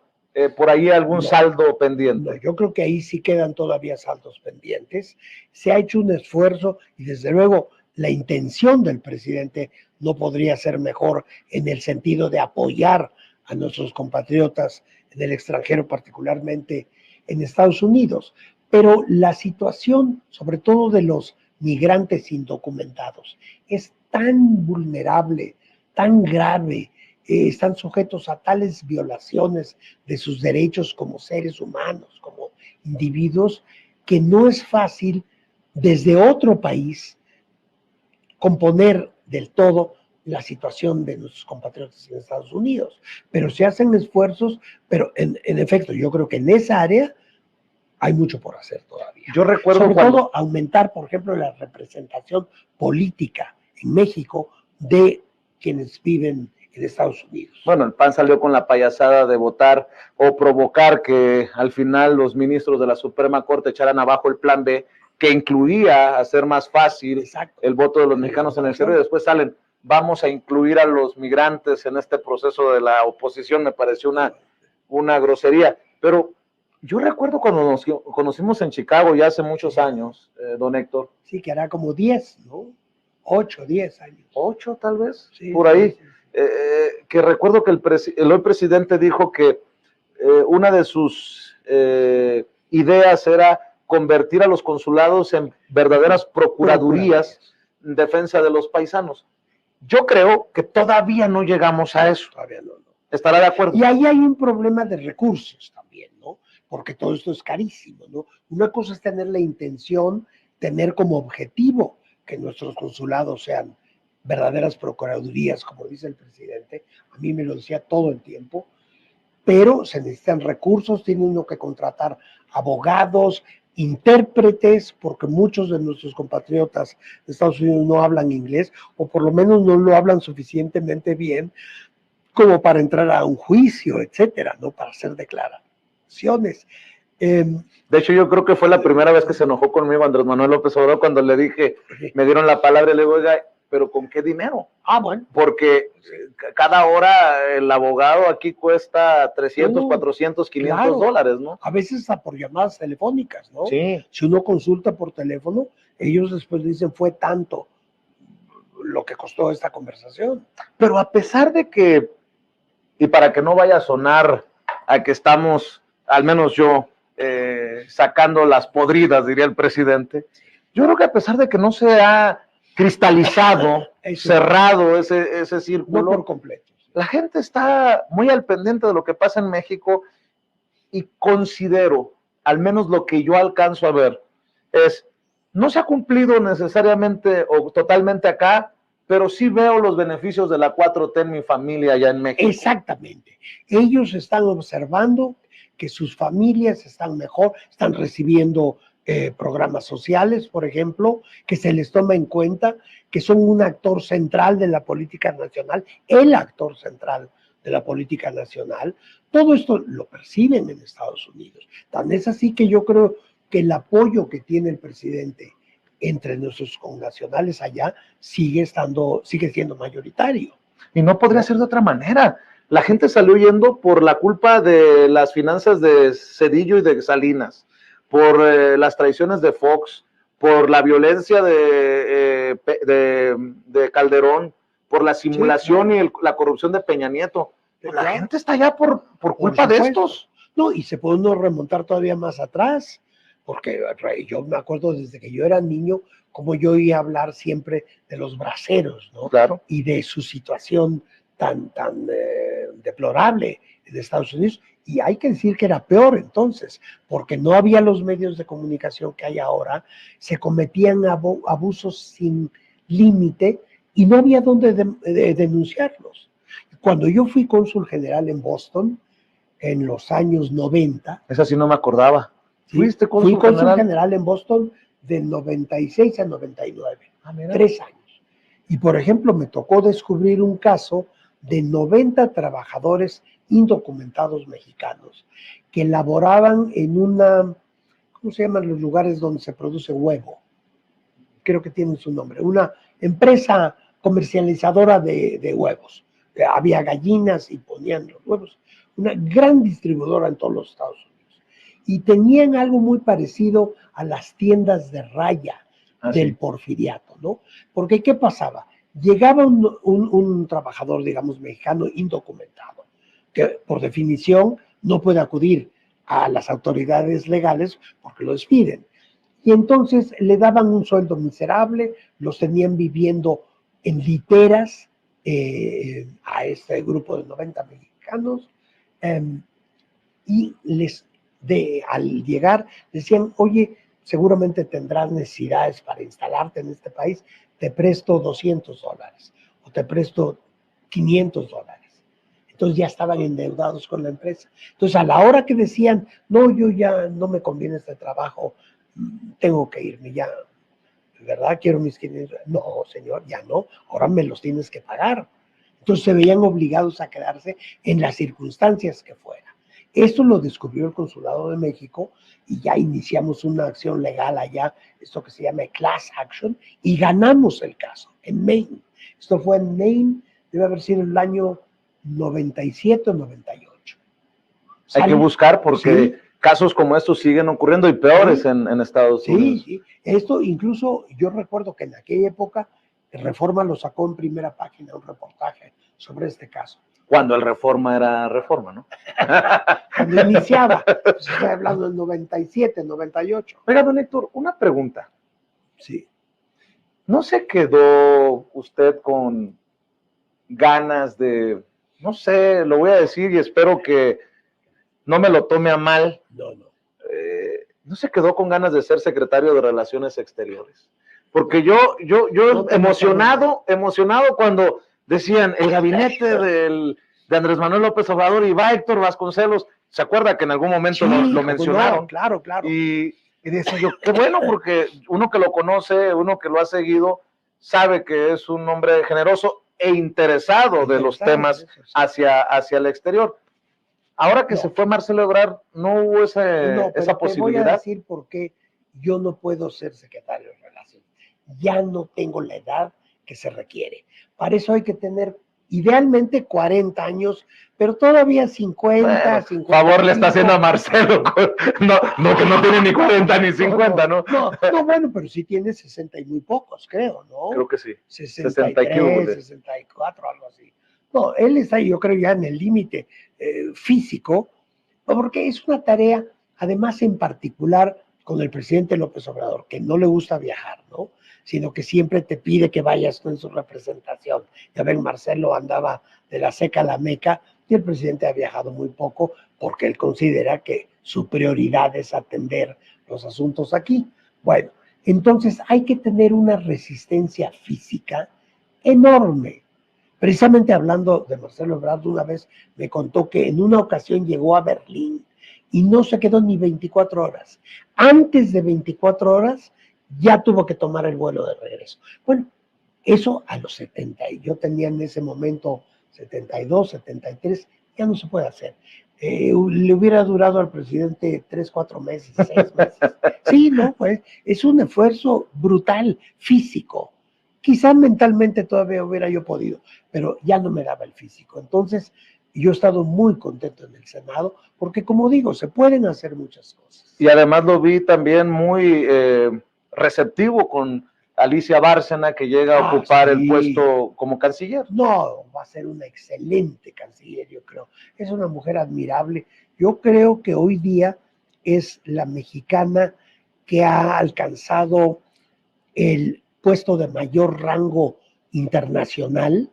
por ahí algún saldo pendiente? No, yo creo que ahí sí quedan todavía saldos pendientes. Se ha hecho un esfuerzo y desde luego la intención del presidente no podría ser mejor en el sentido de apoyar a nuestros compatriotas en el extranjero, particularmente en Estados Unidos. Pero la situación, sobre todo de los migrantes indocumentados, es tan vulnerable, tan grave, están sujetos a tales violaciones de sus derechos como seres humanos, como individuos, que no es fácil desde otro país componer del todo la situación de nuestros compatriotas en Estados Unidos. Pero se hacen esfuerzos, pero en efecto, yo creo que en esa área hay mucho por hacer todavía. Yo recuerdo sobre todo aumentar, por ejemplo, la representación política en México de quienes viven en Estados Unidos. Bueno, el PAN salió con la payasada de votar o provocar que al final los ministros de la Suprema Corte echaran abajo el plan B, que incluía hacer más fácil el voto de los mexicanos en el exterior, y después salen, vamos a incluir a los migrantes en este proceso de la oposición. Me pareció una grosería. Pero yo recuerdo cuando nos conocimos en Chicago ya hace muchos años, don Héctor. Sí, que era como 10, ¿no? 8, 10 años. 8 tal vez, sí, por ahí. Sí. Que recuerdo que el hoy presidente dijo que una de sus ideas era convertir a los consulados en verdaderas procuradurías en defensa de los paisanos. Yo creo que todavía no llegamos a eso. Todavía no. ¿Estará de acuerdo? Y ahí hay un problema de recursos también, ¿no? Porque todo esto es carísimo, ¿no? Una cosa es tener la intención, tener como objetivo que nuestros consulados sean verdaderas procuradurías, como dice el presidente. A mí me lo decía todo el tiempo, pero se necesitan recursos, tiene uno que contratar abogados, intérpretes, porque muchos de nuestros compatriotas de Estados Unidos no hablan inglés, o por lo menos no lo hablan suficientemente bien como para entrar a un juicio, etcétera, ¿no? Para hacer declaraciones. De hecho, yo creo que fue la primera vez que se enojó conmigo Andrés Manuel López Obrador cuando le dije, me dieron la palabra y le digo, oiga, ¿pero con qué dinero? Bueno. Porque cada hora el abogado aquí cuesta 300, 400, 500 dólares, ¿no? A veces hasta por llamadas telefónicas, ¿no? Sí. Si uno consulta por teléfono, ellos después dicen, fue tanto lo que costó esta conversación. Pero a pesar de que, y para que no vaya a sonar a que estamos, al menos yo, sacando las podridas, diría el presidente, yo creo que a pesar de que no se ha cristalizado, cerrado ese círculo, no por completo. La gente está muy al pendiente de lo que pasa en México y considero, al menos lo que yo alcanzo a ver, no se ha cumplido necesariamente o totalmente acá, pero sí veo los beneficios de la 4T en mi familia allá en México. Exactamente. Ellos están observando que sus familias están mejor, están recibiendo programas sociales, por ejemplo, que se les toma en cuenta, que son un actor central de la política nacional, el actor central de la política nacional. Todo esto lo perciben en Estados Unidos. Tan es así que yo creo que el apoyo que tiene el presidente entre nuestros connacionales allá sigue siendo mayoritario. Y no podría ser de otra manera. La gente salió huyendo por la culpa de las finanzas de Zedillo y de Salinas, por las traiciones de Fox, por la violencia de Calderón, por la simulación y la corrupción de Peña Nieto. La gente está allá por culpa de estos. No, y se puede uno remontar todavía más atrás, porque yo me acuerdo desde que yo era niño, como yo oía hablar siempre de los braceros, ¿no? Claro. Y de su situación tan deplorable en Estados Unidos. Y hay que decir que era peor entonces, porque no había los medios de comunicación que hay ahora, se cometían abusos sin límite y no había dónde denunciarlos. Cuando yo fui cónsul general en Boston, en los años 90. Esa sí no me acordaba. ¿Sí? Fui cónsul general en Boston del 96 a 99, 3 años. Y por ejemplo, me tocó descubrir un caso de 90 trabajadores indocumentados mexicanos que laboraban en una, ¿cómo se llaman los lugares donde se produce huevo? Creo que tienen su nombre, una empresa comercializadora de huevos. Había gallinas y ponían los huevos, una gran distribuidora en todos los Estados Unidos. Y tenían algo muy parecido a las tiendas de raya del porfiriato, ¿no? Porque ¿qué pasaba? Llegaba un trabajador, digamos, mexicano indocumentado, que por definición no puede acudir a las autoridades legales porque lo despiden. Y entonces le daban un sueldo miserable, los tenían viviendo en literas a este grupo de 90 mexicanos, y al llegar decían, oye, seguramente tendrás necesidades para instalarte en este país, te presto $200 o te presto $500. Entonces ya estaban endeudados con la empresa. Entonces a la hora que decían, no, yo ya no me conviene este trabajo, tengo que irme ya, de verdad quiero mis 500. No, señor, ya no, ahora me los tienes que pagar. Entonces se veían obligados a quedarse en las circunstancias que fuera. Esto lo descubrió el Consulado de México y ya iniciamos una acción legal allá, esto que se llama Class Action, y ganamos el caso en Maine. Esto fue en Maine, debe haber sido el año 97 o 98. Hay que buscar porque casos como estos siguen ocurriendo y peores en Estados Unidos. Sí, esto incluso yo recuerdo que en aquella época Reforma lo sacó en primera página, un reportaje sobre este caso. Cuando el Reforma era Reforma, ¿no? Cuando iniciaba, pues estoy hablando del 97, 98. Oiga, don Héctor, una pregunta. Sí. ¿No se quedó usted con ganas de, no sé, lo voy a decir y espero que no me lo tome a mal? No. ¿No se quedó con ganas de ser secretario de Relaciones Exteriores? Porque yo emocionado cuando decían el gabinete de Andrés Manuel López Obrador y va Héctor Vasconcelos. ¿Se acuerda que en algún momento lo mencionaron? No, claro. Y decía yo, qué bueno, porque uno que lo conoce, uno que lo ha seguido, sabe que es un hombre generoso e interesado de los temas hacia el exterior. Ahora que se fue Marcelo Ebrard, ¿no hubo esa posibilidad? Te voy a decir por qué yo no puedo ser secretario de Relaciones. Ya no tengo la edad que se requiere. Para eso hay que tener idealmente 40 años, pero todavía 50, 50. Favor le está haciendo a Marcelo. No, que no tiene ni 40 ni 50, ¿no? No, bueno, pero sí tiene 60 y muy pocos, creo, ¿no? Creo que sí. 63, 64, algo así. No, él está, yo creo, ya en el límite físico, porque es una tarea, además en particular con el presidente López Obrador, que no le gusta viajar, ¿no? Sino que siempre te pide que vayas tú en su representación. Ya ven, Marcelo andaba de la seca a la meca y el presidente ha viajado muy poco porque él considera que su prioridad es atender los asuntos aquí. Bueno, entonces hay que tener una resistencia física enorme. Precisamente hablando de Marcelo Ebrard, una vez me contó que en una ocasión llegó a Berlín y no se quedó ni 24 horas. Antes de 24 horas ya tuvo que tomar el vuelo de regreso. Bueno, eso a los 70, y yo tenía en ese momento 72, 73, ya no se puede hacer. Le hubiera durado al presidente 3, 4 meses, 6 meses. Sí, no, pues es un esfuerzo brutal, físico. Quizá mentalmente todavía hubiera yo podido, pero ya no me daba el físico. Entonces, yo he estado muy contento en el Senado, porque como digo, se pueden hacer muchas cosas. Y además lo vi también muy receptivo con Alicia Bárcena, que llega a ocupar el puesto como canciller. No, va a ser una excelente canciller, yo creo. Es una mujer admirable. Yo creo que hoy día es la mexicana que ha alcanzado el puesto de mayor rango internacional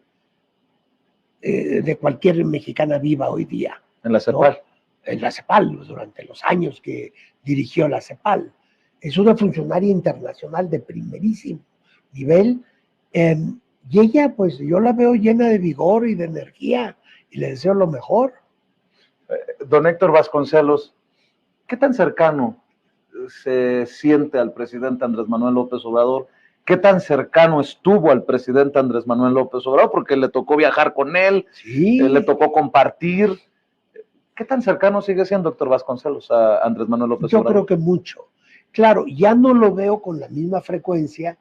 de cualquier mexicana viva hoy día. En la CEPAL. ¿No? En la CEPAL, durante los años que dirigió la CEPAL. Es una funcionaria internacional de primerísimo nivel. Y ella, pues yo la veo llena de vigor y de energía y le deseo lo mejor. Don Héctor Vasconcelos, ¿qué tan cercano se siente al presidente Andrés Manuel López Obrador? ¿Qué tan cercano estuvo al presidente Andrés Manuel López Obrador? Porque le tocó viajar con él, le tocó compartir. ¿Qué tan cercano sigue siendo Héctor Vasconcelos a Andrés Manuel López Obrador? Yo creo que mucho. Claro, ya no lo veo con la misma frecuencia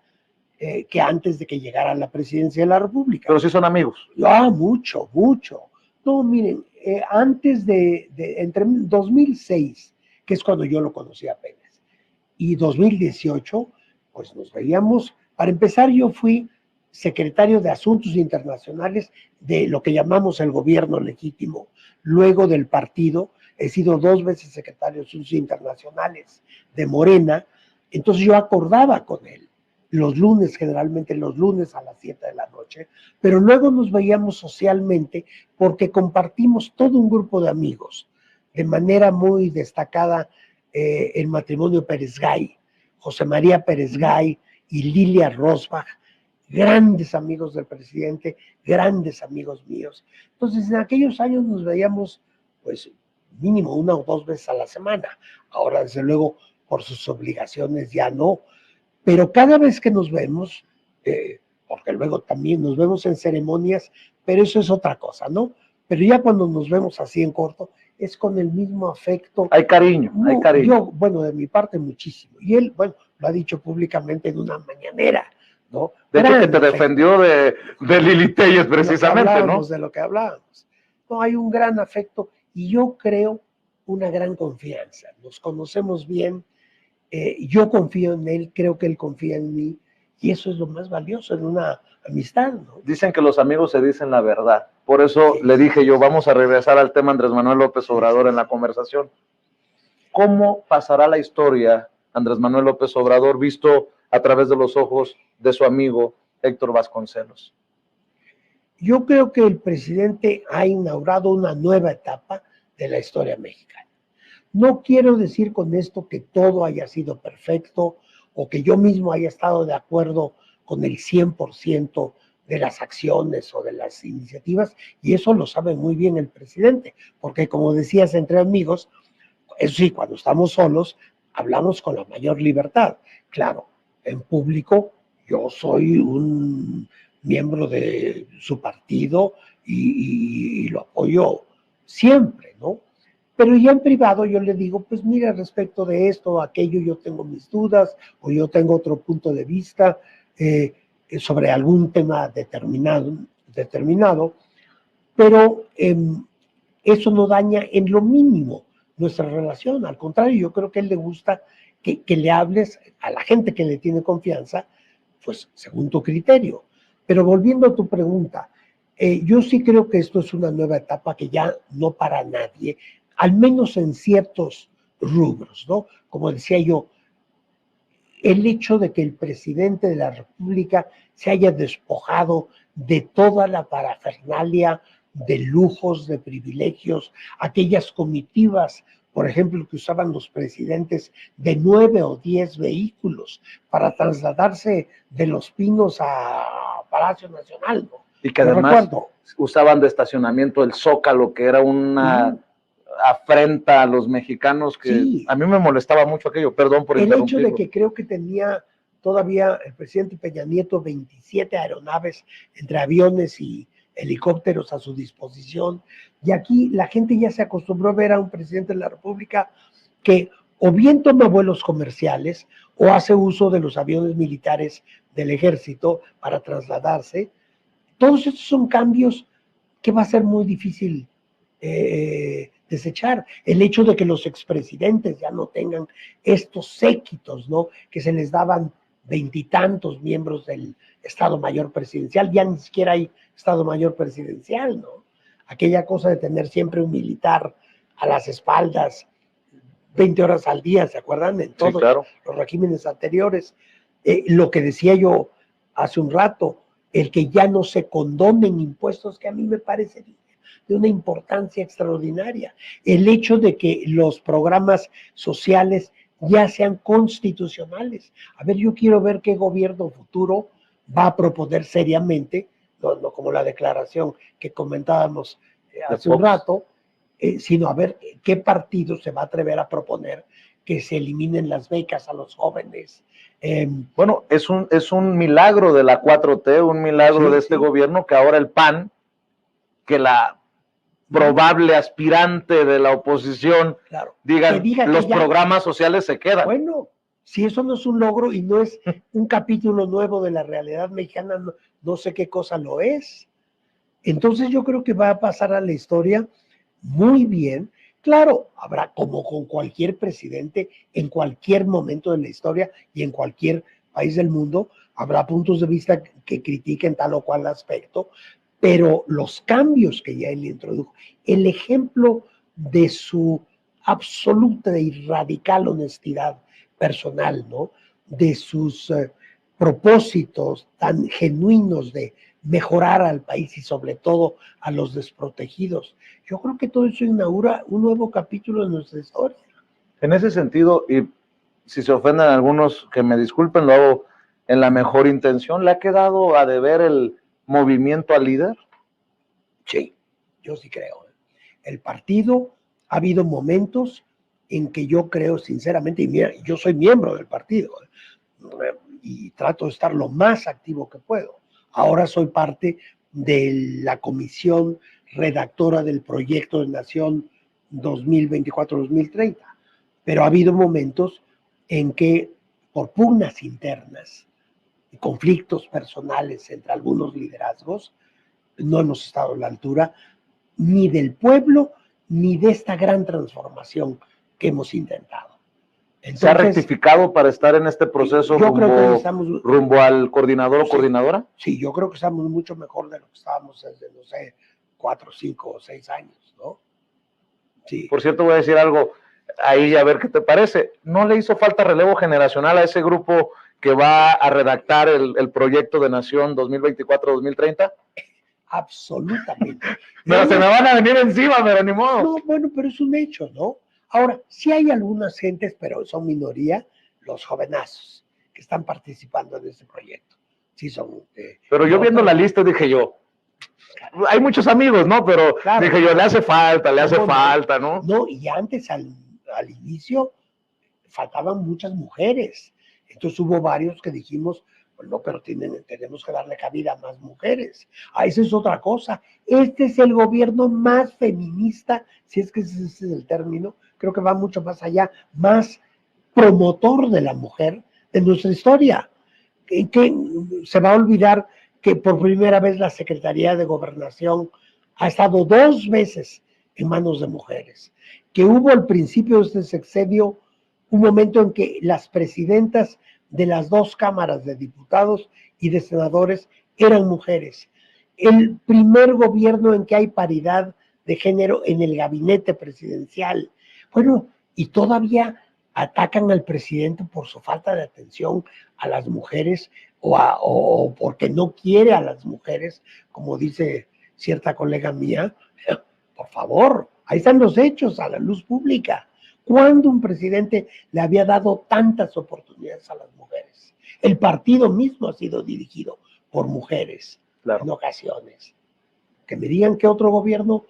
que antes de que llegara a la presidencia de la República. Pero sí son amigos. Mucho. No, miren, antes entre 2006, que es cuando yo lo conocí apenas, y 2018, pues nos veíamos. Para empezar, yo fui secretario de Asuntos Internacionales de lo que llamamos el gobierno legítimo. Luego del partido, he sido 2 veces secretario de Asuntos Internacionales de Morena, entonces yo acordaba con él los lunes, generalmente los lunes a las 7 de la noche, pero luego nos veíamos socialmente porque compartimos todo un grupo de amigos, de manera muy destacada el matrimonio Pérez Gay, José María Pérez Gay y Lilia Rosbach, grandes amigos del presidente, grandes amigos míos. Entonces, en aquellos años nos veíamos, pues, mínimo 1 o 2 veces a la semana. Ahora, desde luego, por sus obligaciones ya no. Pero cada vez que nos vemos, porque luego también nos vemos en ceremonias, pero eso es otra cosa, ¿no? Pero ya cuando nos vemos así en corto, es con el mismo afecto. Hay cariño, hay cariño. Yo, bueno, de mi parte muchísimo. Y él, bueno, lo ha dicho públicamente en una mañanera, ¿no? De hecho, que te defendió de Lili Telles, precisamente, ¿no? De lo que hablábamos. No, hay un gran afecto y yo creo una gran confianza. Nos conocemos bien, yo confío en él, creo que él confía en mí y eso es lo más valioso en una amistad, ¿no? Dicen que los amigos se dicen la verdad. Por eso le dije yo, vamos a regresar al tema Andrés Manuel López Obrador en la conversación. ¿Cómo pasará la historia Andrés Manuel López Obrador visto a través de los ojos de su amigo Héctor Vasconcelos? Yo creo que el presidente ha inaugurado una nueva etapa de la historia mexicana. No quiero decir con esto que todo haya sido perfecto o que yo mismo haya estado de acuerdo con el 100% de las acciones o de las iniciativas, y eso lo sabe muy bien el presidente, porque como decías, entre amigos, eso sí, cuando estamos solos, hablamos con la mayor libertad. Claro, en público yo soy un miembro de su partido y lo apoyo siempre, ¿no? Pero ya en privado yo le digo, pues mira, respecto de esto o aquello, yo tengo mis dudas o yo tengo otro punto de vista sobre algún tema determinado, pero eso no daña en lo mínimo nuestra relación. Al contrario, yo creo que a él le gusta que le hables a la gente que le tiene confianza, pues según tu criterio. Pero volviendo a tu pregunta, yo sí creo que esto es una nueva etapa que ya no para nadie, al menos en ciertos rubros, ¿no? Como decía yo, el hecho de que el presidente de la República se haya despojado de toda la parafernalia de lujos, de privilegios, aquellas comitivas, por ejemplo, que usaban los presidentes de 9 o 10 vehículos para trasladarse de Los Pinos a Palacio Nacional, ¿no? Y que además usaban de estacionamiento el Zócalo, que era una afrenta a los mexicanos que a mí me molestaba mucho aquello, perdón por interrumpirlo. El hecho de que creo que tenía todavía el presidente Peña Nieto 27 aeronaves entre aviones y helicópteros a su disposición, y aquí la gente ya se acostumbró a ver a un presidente de la República que o bien toma vuelos comerciales o hace uso de los aviones militares del ejército para trasladarse. Todos estos son cambios que va a ser muy difícil desechar. El hecho de que los expresidentes ya no tengan estos séquitos, ¿no? Que se les daban 20 y tantos miembros del Estado Mayor Presidencial, ya ni siquiera hay Estado Mayor Presidencial, ¿no? Aquella cosa de tener siempre un militar a las espaldas 20 horas al día, ¿se acuerdan? En todos los regímenes anteriores. Lo que decía yo hace un rato, el que ya no se condonen impuestos, que a mí me parece de una importancia extraordinaria. El hecho de que los programas sociales ya sean constitucionales. A ver, yo quiero ver qué gobierno futuro va a proponer seriamente, no como la declaración que comentábamos hace un rato, sino a ver qué partido se va a atrever a proponer que se eliminen las becas a los jóvenes. Bueno, es un milagro de la 4T, un milagro de este gobierno, que ahora el PAN, que la probable aspirante de la oposición, diga los programas sociales se quedan. Bueno, si eso no es un logro y no es un capítulo nuevo de la realidad mexicana, no sé qué cosa lo es. Entonces yo creo que va a pasar a la historia muy bien. Claro, habrá como con cualquier presidente en cualquier momento de la historia y en cualquier país del mundo, habrá puntos de vista que critiquen tal o cual aspecto, pero los cambios que ya él introdujo, el ejemplo de su absoluta y radical honestidad personal, ¿no? De sus propósitos tan genuinos de mejorar al país y sobre todo a los desprotegidos. Yo creo que todo eso inaugura un nuevo capítulo de nuestra historia. En ese sentido, y si se ofenden algunos, que me disculpen, lo hago en la mejor intención, ¿le ha quedado a deber el movimiento al líder? Sí, yo sí creo. El partido, ha habido momentos en que yo creo sinceramente, y mira, yo soy miembro del partido y trato de estar lo más activo que puedo. Ahora soy parte de la comisión redactora del proyecto de Nación 2024-2030, pero ha habido momentos en que por pugnas internas y conflictos personales entre algunos liderazgos, no hemos estado a la altura ni del pueblo ni de esta gran transformación que hemos intentado. Entonces, ¿se ha rectificado para estar en este proceso rumbo al coordinador o coordinadora? Sí, yo creo que estamos mucho mejor de lo que estábamos desde, no sé, 4, 5 o 6 años, ¿no? Sí. Por cierto, voy a decir algo ahí a ver qué te parece. ¿No le hizo falta relevo generacional a ese grupo que va a redactar el proyecto de Nación 2024-2030? Absolutamente. Pero se me van a venir encima, pero ni modo. No, bueno, pero es un hecho, ¿no? Ahora, sí hay algunas gentes, pero son minoría, los jovenazos, que están participando en este proyecto. Sí son. Pero yo viendo la lista dije yo, hay muchos amigos, ¿no? Pero claro, dije yo, le hace falta, ¿no? No, y antes al inicio faltaban muchas mujeres. Entonces hubo varios que dijimos, bueno, pero tenemos que darle cabida a más mujeres. Esa es otra cosa. Este es el gobierno más feminista, si es que ese es el término, creo que va mucho más allá, más promotor de la mujer de nuestra historia. Que se va a olvidar que por primera vez la Secretaría de Gobernación ha estado 2 veces en manos de mujeres, que hubo al principio de este sexenio un momento en que las presidentas de las 2 cámaras de diputados y de senadores eran mujeres. El primer gobierno en que hay paridad de género en el gabinete presidencial. Bueno, y todavía atacan al presidente por su falta de atención a las mujeres o porque no quiere a las mujeres, como dice cierta colega mía. Por favor, ahí están los hechos a la luz pública. ¿Cuándo un presidente le había dado tantas oportunidades a las mujeres? El partido mismo ha sido dirigido por mujeres, claro, en ocasiones. Que me digan que otro gobierno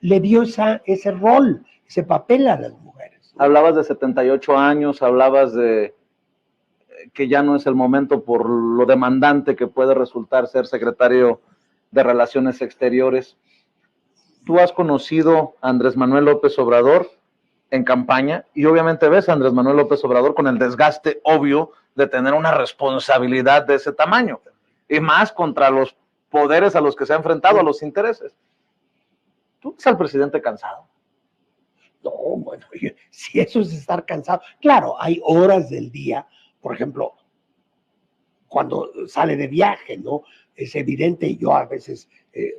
le dio ese rol, ese papel a las mujeres. Hablabas de 78 años, hablabas de que ya no es el momento por lo demandante que puede resultar ser secretario de Relaciones Exteriores. Tú has conocido a Andrés Manuel López Obrador en campaña y obviamente ves a Andrés Manuel López Obrador con el desgaste obvio de tener una responsabilidad de ese tamaño y más contra los poderes a los que se ha enfrentado, a los intereses. ¿Tú ves al presidente cansado? No, bueno, si eso es estar cansado. Claro, hay horas del día, por ejemplo, cuando sale de viaje, ¿no? Es evidente, yo a veces,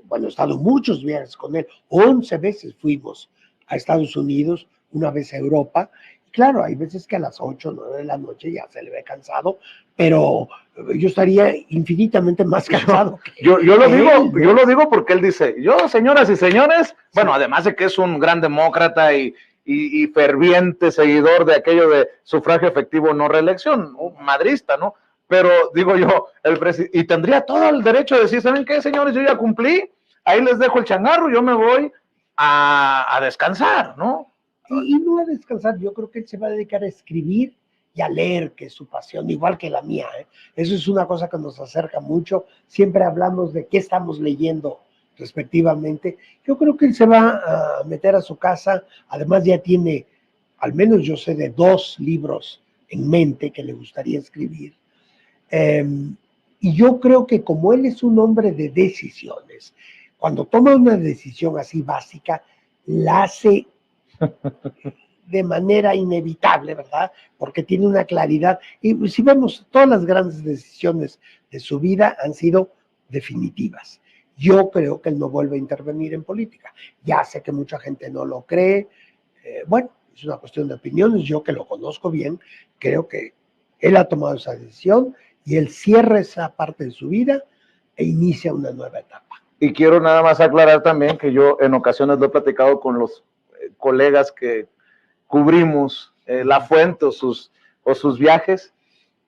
bueno, he estado muchos viajes con él, 11 veces fuimos a Estados Unidos, una vez a Europa. Claro, hay veces que a las 8 o 9 de la noche ya se le ve cansado, pero yo estaría infinitamente más cansado. Yo lo digo porque él dice, yo, señoras y señores, bueno, además de que es un gran demócrata y ferviente seguidor de aquello de sufragio efectivo no reelección, madrista, ¿no? Pero digo yo, y tendría todo el derecho de decir, ¿saben qué, señores? Yo ya cumplí, ahí les dejo el changarro, yo me voy a descansar, ¿no? Y no a descansar, yo creo que él se va a dedicar a escribir y a leer, que es su pasión, igual que la mía, ¿eh? Eso es una cosa que nos acerca mucho, siempre hablamos de qué estamos leyendo respectivamente. Yo creo que él se va a meter a su casa, además ya tiene, al menos yo sé de 2 libros en mente que le gustaría escribir. Y yo creo que como él es un hombre de decisiones, cuando toma una decisión así básica, la hace de manera inevitable, ¿verdad? Porque tiene una claridad. Y si vemos, todas las grandes decisiones de su vida han sido definitivas. Yo creo que él no vuelve a intervenir en política. Ya sé que mucha gente no lo cree. Bueno, es una cuestión de opiniones. Yo que lo conozco bien, creo que él ha tomado esa decisión y él cierra esa parte de su vida e inicia una nueva etapa. Y quiero nada más aclarar también que yo en ocasiones lo he platicado con los colegas que cubrimos la fuente o sus viajes.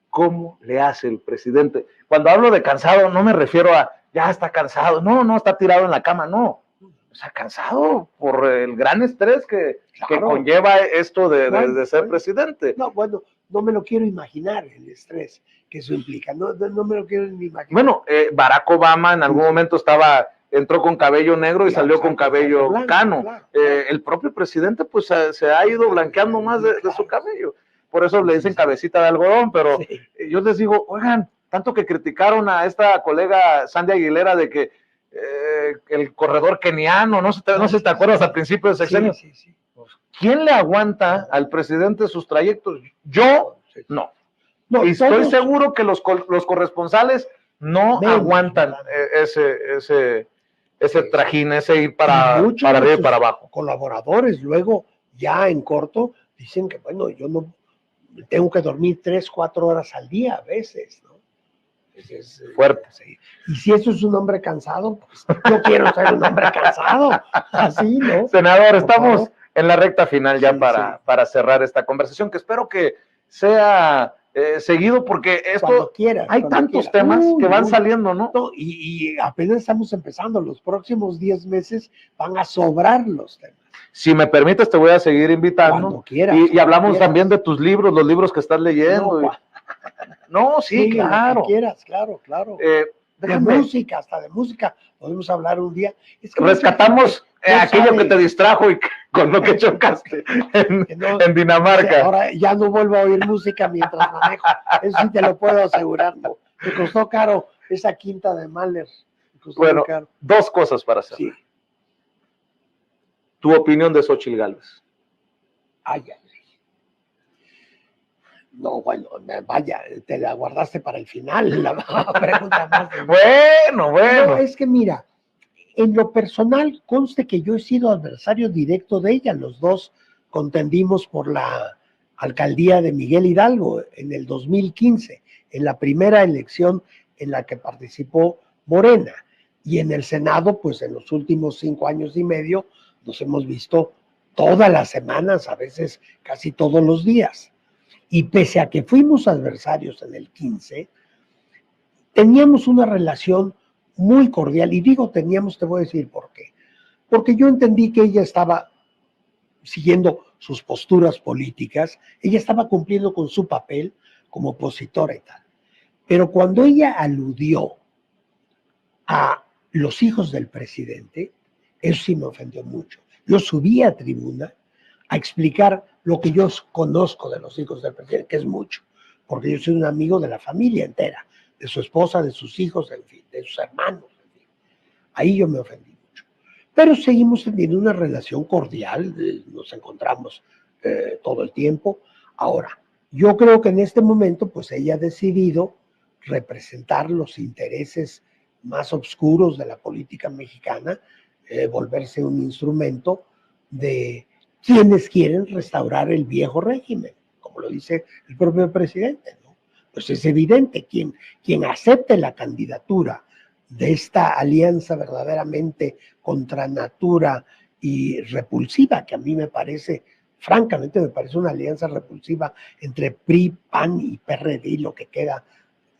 ¿Cómo le hace el presidente? Cuando hablo de cansado, no me refiero a ya está cansado, no está tirado en la cama, no. O sea, cansado por el gran estrés que conlleva esto de ser presidente. No, bueno, no me lo quiero imaginar el estrés que eso implica, no me lo quiero ni imaginar. Bueno, Barack Obama en algún momento entró con cabello negro y salió con cabello blanco, cano. Claro. El propio presidente pues se ha ido blanqueando más de su cabello. Por eso le dicen cabecita de algodón, pero yo les digo, oigan, tanto que criticaron a esta colega Sandy Aguilera de que el corredor keniano, no sé si te acuerdas al principio del sexenio. ¿Quién le aguanta al presidente sus trayectos? Yo, no. Y estoy seguro que los corresponsales no aguantan ese trajín, ese ir para arriba y para abajo. Colaboradores, luego, ya en corto, dicen que, bueno, yo no tengo que dormir 3, 4 horas al día a veces, ¿no? Es fuerte. Y si eso es un hombre cansado, pues yo quiero ser un hombre cansado. Así, ¿no? Senador, estamos en la recta final ya para cerrar esta conversación, que espero que sea seguido, porque esto hay tantos temas que van saliendo, ¿no? Y apenas estamos empezando. Los próximos 10 meses van a sobrar los temas. Si me permites, te voy a seguir invitando. Cuando quieras. Y hablamos también de tus libros, los libros que estás leyendo. No, sí, claro. Quieras, claro. De música, hasta de música podemos hablar un día. Es que rescatamos aquello que te distrajo y con lo que chocaste en Dinamarca. Ahora ya no vuelvo a oír música mientras manejo. Eso sí te lo puedo asegurar. ¿No? Me costó caro esa quinta de Mahler. Bueno, caro. 2 cosas para hacer. Sí. Tu opinión de Xóchitl Gálvez. Ay. No, bueno, vaya, te la guardaste para el final, la pregunta más. Bueno. No, es que mira, en lo personal, conste que yo he sido adversario directo de ella. Los dos contendimos por la alcaldía de Miguel Hidalgo en el 2015, en la primera elección en la que participó Morena. Y en el Senado, pues en los últimos 5 años y medio, nos hemos visto todas las semanas, a veces casi todos los días. Y pese a que fuimos adversarios en el 15, teníamos una relación muy cordial. Y digo teníamos, te voy a decir por qué. Porque yo entendí que ella estaba siguiendo sus posturas políticas, ella estaba cumpliendo con su papel como opositora y tal. Pero cuando ella aludió a los hijos del presidente, eso sí me ofendió mucho. Yo subí a tribuna a explicar lo que yo conozco de los hijos del presidente, que es mucho, porque yo soy un amigo de la familia entera, de su esposa, de sus hijos, en fin, de sus hermanos. En fin. Ahí yo me ofendí mucho. Pero seguimos teniendo una relación cordial, nos encontramos todo el tiempo. Ahora, yo creo que en este momento, pues ella ha decidido representar los intereses más oscuros de la política mexicana, volverse un instrumento de quienes quieren restaurar el viejo régimen, como lo dice el propio presidente, ¿no? Pues es evidente, quien acepte la candidatura de esta alianza verdaderamente contra natura y repulsiva, que a mí me parece, francamente me parece una alianza repulsiva entre PRI, PAN y PRD, y lo que queda,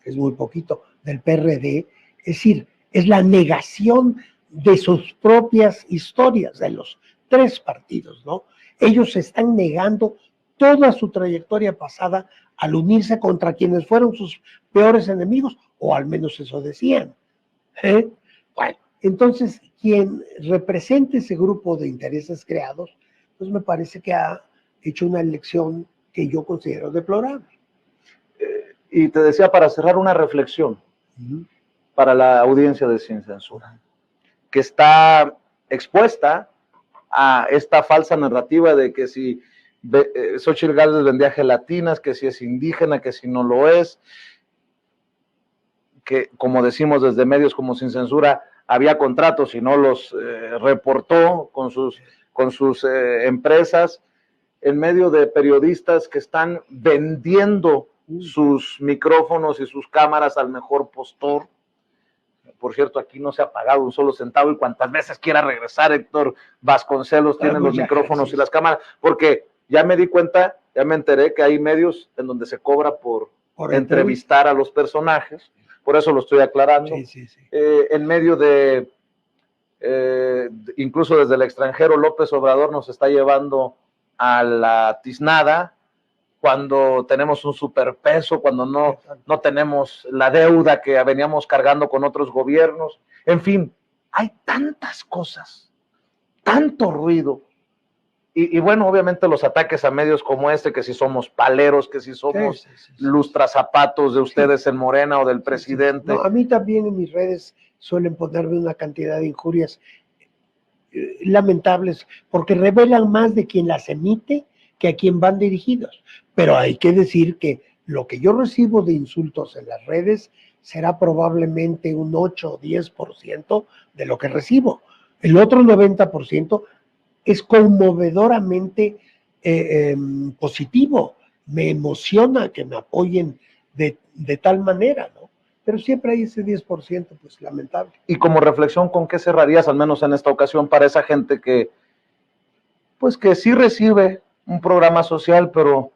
que es muy poquito, del PRD, es decir, es la negación de sus propias historias, de los 3 partidos, ¿no? Ellos están negando toda su trayectoria pasada al unirse contra quienes fueron sus peores enemigos, o al menos eso decían. Bueno, entonces, quien represente ese grupo de intereses creados, pues me parece que ha hecho una elección que yo considero deplorable. Y te decía, para cerrar, una reflexión para la audiencia de Sin Censura, que está expuesta a esta falsa narrativa de que si Xóchitl Gálvez vendía gelatinas, que si es indígena, que si no lo es, que como decimos desde medios como Sin Censura, había contratos y no los reportó con sus empresas, en medio de periodistas que están vendiendo sus micrófonos y sus cámaras al mejor postor. Por cierto, aquí no se ha pagado un solo centavo y cuantas veces quiera regresar Héctor Vasconcelos tiene los micrófonos y las cámaras, porque ya me di cuenta, ya me enteré que hay medios en donde se cobra por entrevistar a los personajes, por eso lo estoy aclarando. En medio de, incluso desde el extranjero, López Obrador nos está llevando a la tiznada, cuando tenemos un superpeso, cuando no tenemos la deuda que veníamos cargando con otros gobiernos. En fin, hay tantas cosas, tanto ruido. Y bueno, obviamente los ataques a medios como este, que si somos paleros, que si somos lustrazapatos de ustedes en Morena o del presidente. No, a mí también en mis redes suelen ponerme una cantidad de injurias lamentables, porque revelan más de quien las emite que a quien van dirigidos. Pero hay que decir que lo que yo recibo de insultos en las redes será probablemente un 8 o 10% de lo que recibo. El otro 90% es conmovedoramente positivo. Me emociona que me apoyen de tal manera, ¿no? Pero siempre hay ese 10%, pues lamentable. Y como reflexión, ¿con qué cerrarías, al menos en esta ocasión, para esa gente que, pues que sí recibe un programa social, pero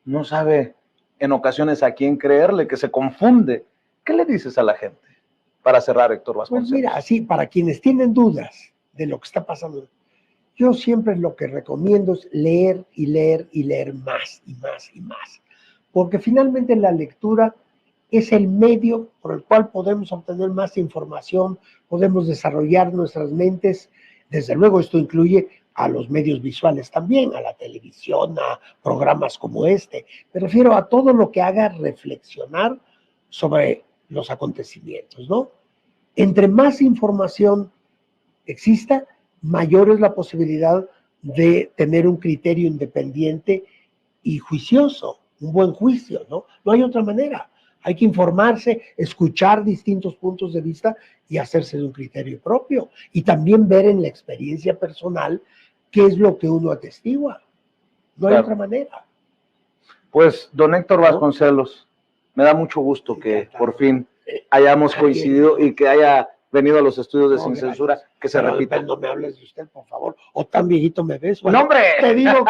no sabe en ocasiones a quién creerle, que se confunde? ¿Qué le dices a la gente para cerrar, Héctor Vasconcelos? Pues mira, así, para quienes tienen dudas de lo que está pasando, yo siempre lo que recomiendo es leer y leer y leer más y más y más, porque finalmente la lectura es el medio por el cual podemos obtener más información, podemos desarrollar nuestras mentes. Desde luego esto incluye a los medios visuales también, a la televisión, a programas como este. Me refiero a todo lo que haga reflexionar sobre los acontecimientos, ¿no? Entre más información exista, mayor es la posibilidad de tener un criterio independiente y juicioso, un buen juicio, ¿no? No hay otra manera. Hay que informarse, escuchar distintos puntos de vista y hacerse de un criterio propio. Y también ver en la experiencia personal qué es lo que uno atestigua. No hay otra manera. Pues, don Héctor Vasconcelos, me da mucho gusto que por fin hayamos coincidido y que haya venido a los estudios de Sin Censura, que se repita. No me hables de usted, por favor. O tan viejito me ves. Bueno, ¡no, hombre! Te digo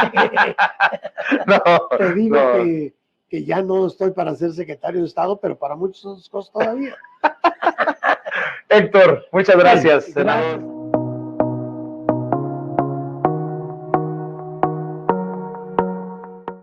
que ya no estoy para ser secretario de Estado, pero para muchos otras cosas todavía. Héctor, muchas gracias, senador.